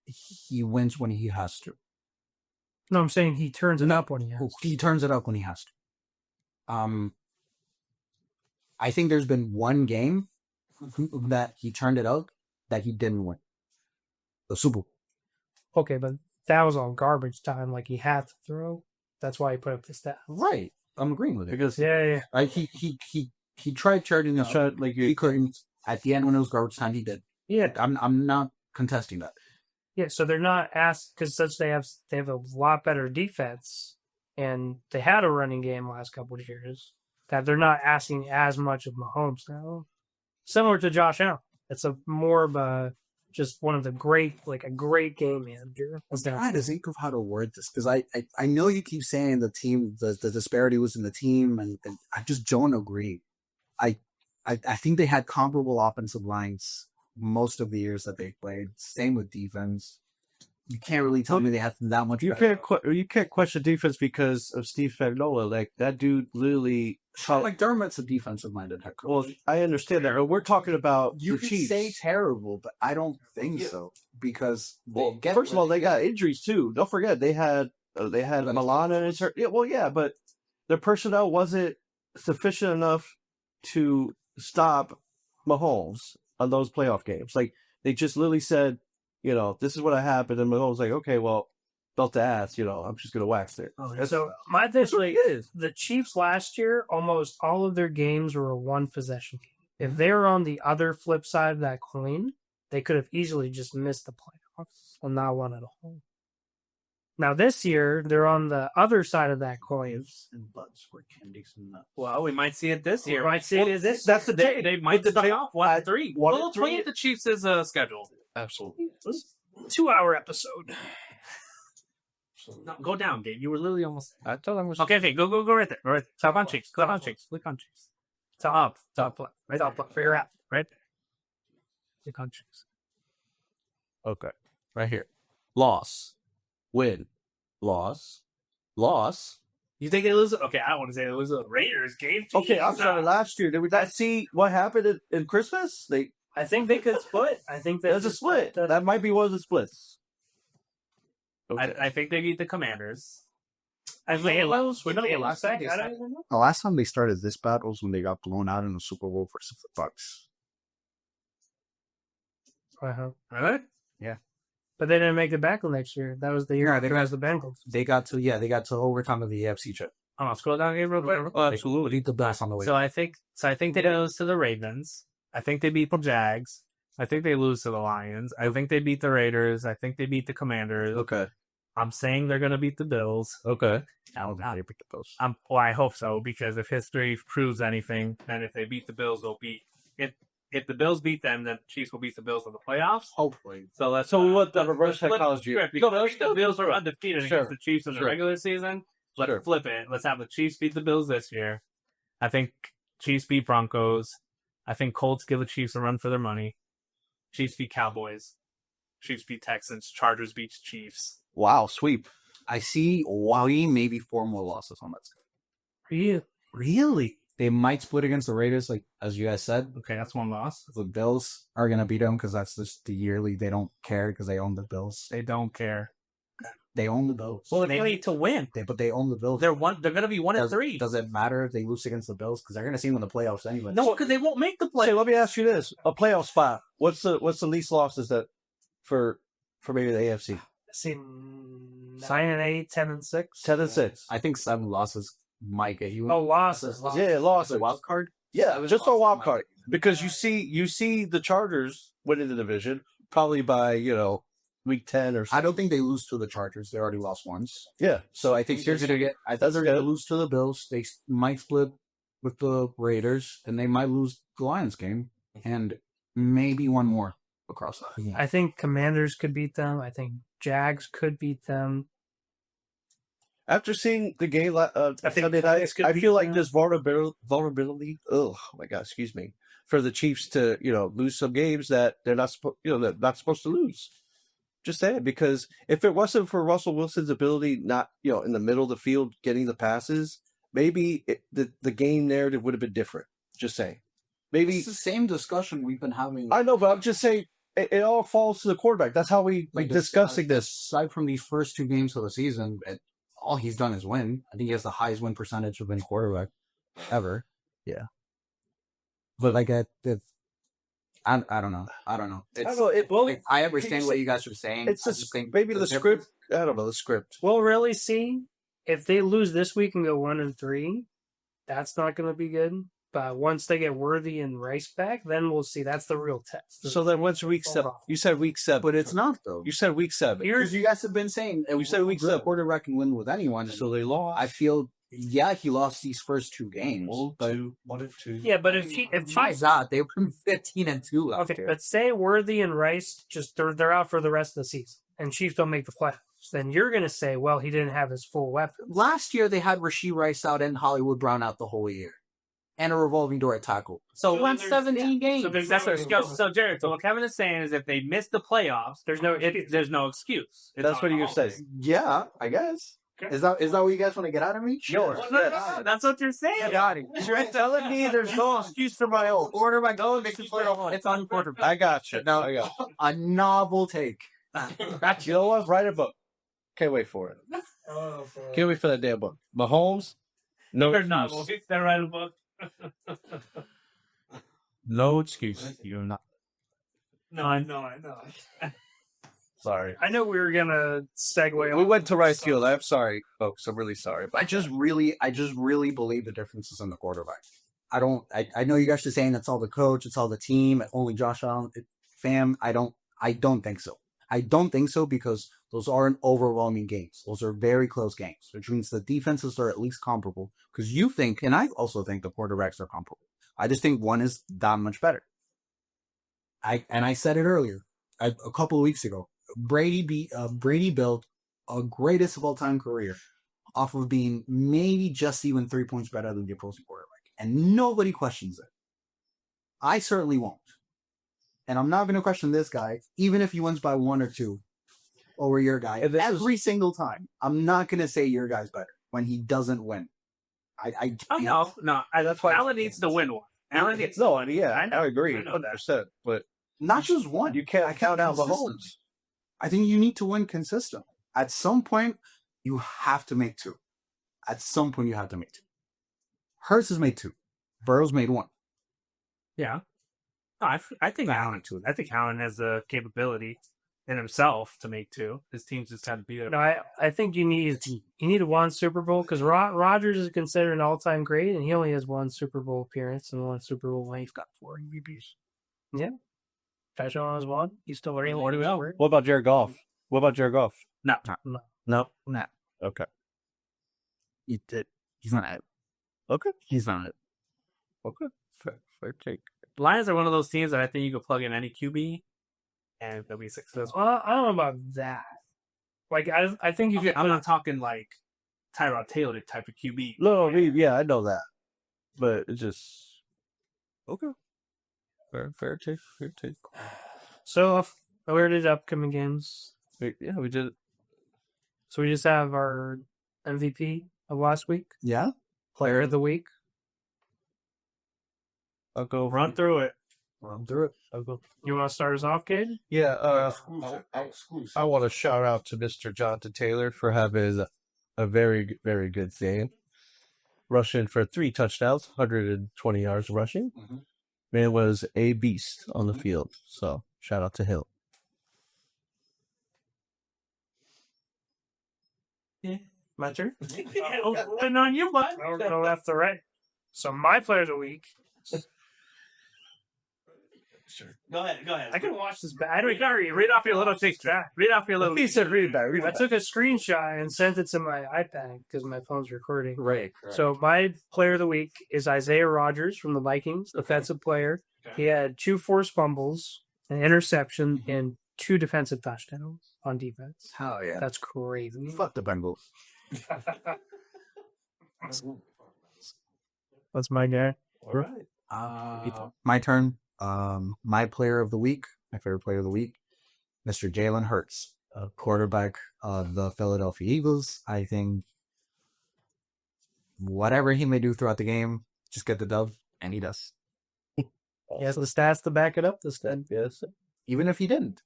he wins when he has to? No, I'm saying he turns it up when he has. He turns it up when he has to. I think there's been one game that he turned it up that he didn't win. The Super Bowl. Okay, but that was on garbage time. Like he had to throw. That's why he put up the stat. Right. I'm agreeing with it. Because Yeah. He tried turning it up. tried, like He couldn't. at the end when it was garbage time, he did. Yeah, I'm not contesting that. yeah. So they're not asked because since they have a lot better defense and they had a running game last couple of years, that they're not asking as much of Mahomes now. Similar to Josh Allen, it's a more of a just one of the a great game manager. I'm trying to think of how to word this because I know you keep saying the team, the disparity was in the team, and I just don't agree. I think they had comparable offensive lines most of the years that they played. Same with defense. You can't really tell me they have that much. You can't question defense because of Steve Spagnuolo. Like that dude literally. Like Dermot's a defensive-minded head coach. Well, I understand that. We're talking about You the could Chiefs. say terrible, but I don't think so because First of all, they got injuries too. Don't forget they had Milana and but their personnel wasn't sufficient enough to stop Mahomes on those playoff games. Like they just literally said, this is what happened, and Mahomes was like, okay, well, belt to ass, I'm just gonna wax it. So my thing is the Chiefs last year, almost all of their games were a one possession game. If they were on the other flip side of that coin, they could have easily just missed the playoffs and not won at all. Now this year, they're on the other side of that coin. and butts were candies and nuts. Well, we might see it this year. We might see it this. That's the They, they might play off 1-3. One Well, and three. play at the Chiefs' schedule. Absolutely. 2-hour episode. No, go down, Gabe. You were literally almost. I told him. Okay, go right there. Right. Tap on Chiefs. Click on Chiefs. Click on Chiefs. Top left. Right. Top left. Figure out. Right. Click on Chiefs. Okay, right here. Loss, win, loss. You think they lose? Okay, I don't want to say they lose the Raiders game. Okay, I'm sorry. Last year, did we not see what happened in Christmas? I think they could split. I think There's a split. That might be one of the splits. Okay. I think they beat the Commanders. I think it was. We don't get last time. The last time they started this battle was when they got blown out in the Super Bowl versus the Bucks. Uh-huh. Really? But they didn't make it back till next year. That was the year they got the Bengals. They got to overtime of the AFC chip. Hold on, scroll down here real quick. Oh, absolutely. Beat the blast on the way. So I think they lose to the Ravens. I think they beat the Jags. I think they lose to the Lions. I think they beat the Raiders. I think they beat the Commanders. Okay. I'm saying they're gonna beat the Bills. Okay. How they pick the Bills. Well, I hope so, because if history proves anything, then if they beat the Bills, they'll beat it. If the Bills beat them, then the Chiefs will beat the Bills in the playoffs. Hopefully. So we want the reverse psychology. Because the Bills are undefeated Sure. against the Chiefs in the Sure. regular season. Let's Sure. flip it. Let's have the Chiefs beat the Bills this year. I think Chiefs beat Broncos. I think Colts give the Chiefs a run for their money. Chiefs beat Cowboys. Chiefs beat Texans. Chargers beat Chiefs. Wow, sweep. I see maybe 4 more losses on that schedule. Really? They might split against the Raiders, like as you guys said. Okay, that's one loss. The Bills are going to beat them because that's just the yearly. They don't care because they own the Bills. They don't care. They own the Bills. Well, they need to win. But they own the Bills. They're gonna be 1-3. Does it matter if they lose against the Bills? Because they're going to see them in the playoffs anyway. No, because they won't make the play. Hey, let me ask you this: a playoff spot. What's the least losses that for maybe the AFC? See, 9-8, 10-6. 10-6. I think 7 losses might get you. Oh, losses. Yeah, losses. Wild card? Yeah, just a wild card. Because you see the Chargers winning the division probably by week 10 or something. I don't think they lose to the Chargers. They already lost once. Yeah. So I think they're going to lose to the Bills. They might split with the Raiders, and they might lose the Lions game, and maybe one more across that. I think Commanders could beat them. I think Jags could beat them. After seeing the game I think Sunday night, could I beat feel like them. this vulnerability. Oh my God, excuse me, for the Chiefs to lose some games that they're not supposed to lose. Just saying, because if it wasn't for Russell Wilson's ability, not in the middle of the field getting the passes, maybe the game narrative would have been different. Just saying, maybe It's the same discussion we've been having. I know, but I'm just saying it all falls to the quarterback. That's how we discussing this. Aside from these first 2 games of the season, all he's done is win. I think he has the highest win percentage of any quarterback ever. Yeah. But I don't know. I don't know. I understand what you guys are saying. It's I just think maybe the script. I don't know the script. We'll really see if they lose this week and go 1-3. That's not going to be good. But once they get Worthy and Rice back, then we'll see. That's the real test. So then what's week 7? You said week 7. But it's not, though. You said week 7. Because you guys have been saying, and we said week 7, quarterback can win with anyone. So they lost. I feel, he lost these first 2 games. 1 and 2. Yeah, but if Chiefs out, they were 15-2 last okay, year. but say Worthy and Rice just they're out for the rest of the season, and Chiefs don't make the playoffs, then you're gonna say, well, he didn't have his full weapon. Last year, they had Rasheed Rice out and Hollywood Brown out the whole year. And a revolving door at tackle. So won 17 games. So that's what so Jared. So what Kevin is saying is, if they miss the playoffs, there's no excuse. That's what you're saying. Yeah, I guess. Is that what you guys want to get out of me? Sure. Well, no, that's what you're saying. Got it. You're telling me there's no excuse for my own. Quarterback going, it's on quarterback. I got you. No, I got you. A novel take. You know what? Write a book. Can't wait for it. Can't wait for that damn book. Mahomes, no They're not. excuse. We'll that right a book. No excuse. You're not. No, I know. Sorry. I know we were gonna segue. We went to Rice Field. I'm sorry, folks. I'm really sorry. I just really believe the difference is in the quarterback. I know you guys are saying it's all the coach, it's all the team, only Josh Allen. Fam, I don't think so. I don't think so because those aren't overwhelming games. Those are very close games, which means the defenses are at least comparable. Because you think, and I also think the quarterbacks are comparable. I just think one is that much better. I said it earlier, a couple of weeks ago. Brady built a greatest of all time career off of being maybe just even 3 points better than the opposing quarterback, and nobody questions it. I certainly won't. And I'm not going to question this guy, even if he wins by 1 or 2 over your guy every single time. I'm not going to say your guy's better when he doesn't win. That's why Allen needs to win one. Allen needs. No, yeah, I agree. I know that. 100%. But not just one. you can't count out Mahomes. I think you need to win consistently. At some point, you have to make 2. At some point, you have to make 2. Hurts has made 2. Burrow's made 1. Yeah. No, I think Allen too. I think Allen has the capability in himself to make 2. His team's just had to be there. No, I think you need 1 Super Bowl because Rodgers is considered an all-time great, and he only has 1 Super Bowl appearance and 1 Super Bowl win. He's got 4 MVPs. Yeah, Patrick Mahomes has 1. He's still very What about Jared Goff? No. No. Okay. He's not it. Okay. He's not it. Okay. Fair take. Lions are one of those teams that I think you could plug in any QB and they'll be successful. Well, I don't know about that. Like, I think you could. I'm not talking like Tyrod Taylor type of QB. No, I know that. But it's just okay. Fair take. So, where did upcoming games? Yeah, we did it. So we just have our MVP of last week, Yeah? Player of the Week. I'll go Run through it. I'll go. You want to start us off, Cade? Yeah, I want to shout out to Mr. Jonathan Taylor for having a very, very good game. Rushing for 3 touchdowns, 120 yards rushing. Mhm. Man was a beast on the field. So, shout out to him. Yeah. My turn? And on you, bud. I'll go left to right. So my Player of the Week. Go ahead. I can watch this back. I Read off your little picture. Read off your little. He said read it back. I took a screenshot and sent it to my iPad because my phone's recording. Right. So my Player of the Week is Isaiah Rodgers from the Vikings, defensive player. Okay. He had 2 forced fumbles, an interception, and 2 defensive touchdowns on defense. Hell yeah. That's crazy. Fuck the Bengals. That's my guy. All right. My turn. My player of the week, my favorite player of the week, Mr. Jalen Hurts, quarterback of the Philadelphia Eagles. I think whatever he may do throughout the game, just get the dub, and he does. He has the stats to back it up this time. Yes. Even if he didn't.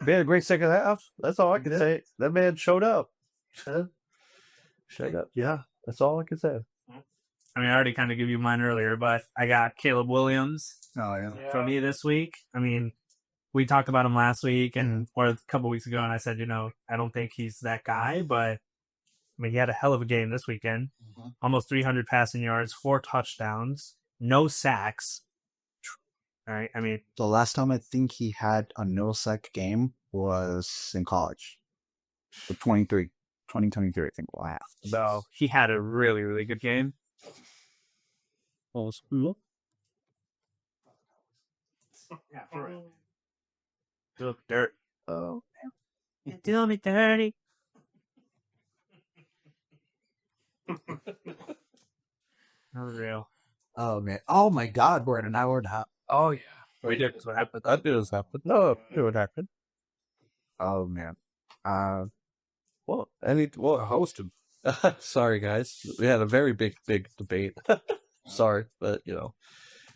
We had a great second half. That's all I can say. That man showed up. Showed up. Yeah. That's all I can say. I mean, I already kind of gave you mine earlier, but I got Caleb Williams Oh, yeah. from me this week. I mean, we talked about him last week or a couple weeks ago, and I said, I don't think he's that guy, but I mean, he had a hell of a game this weekend. Mhm. Almost 300 passing yards, 4 touchdowns, no sacks. All right. I mean, The last time I think he had a no sack game was in college. The 2023, I think. Wow. so he had a really, really good game. Yeah, for real. Look, dirt. Oh, you do me dirty. Unreal. Oh man. Oh my God, we're at an hour and a half. Oh yeah. We did. That's what happened. That didn't happen. No, it would happen. Oh man. Well, host him. Sorry, guys. We had a very big debate. Sorry, but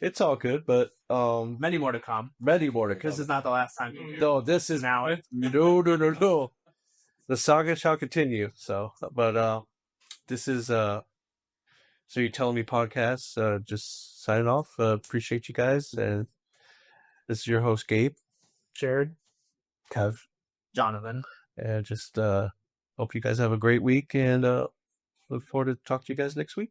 it's all good. But Many more to come. many more to come. This is not the last time. No, this is Now, no. The saga shall continue. So, but this is So You Telling Me podcast. Just signing off. Appreciate you guys, and this is your host Gabe, Jared. Kev, Jonathan. and just hope you guys have a great week, and look forward to talk to you guys next week.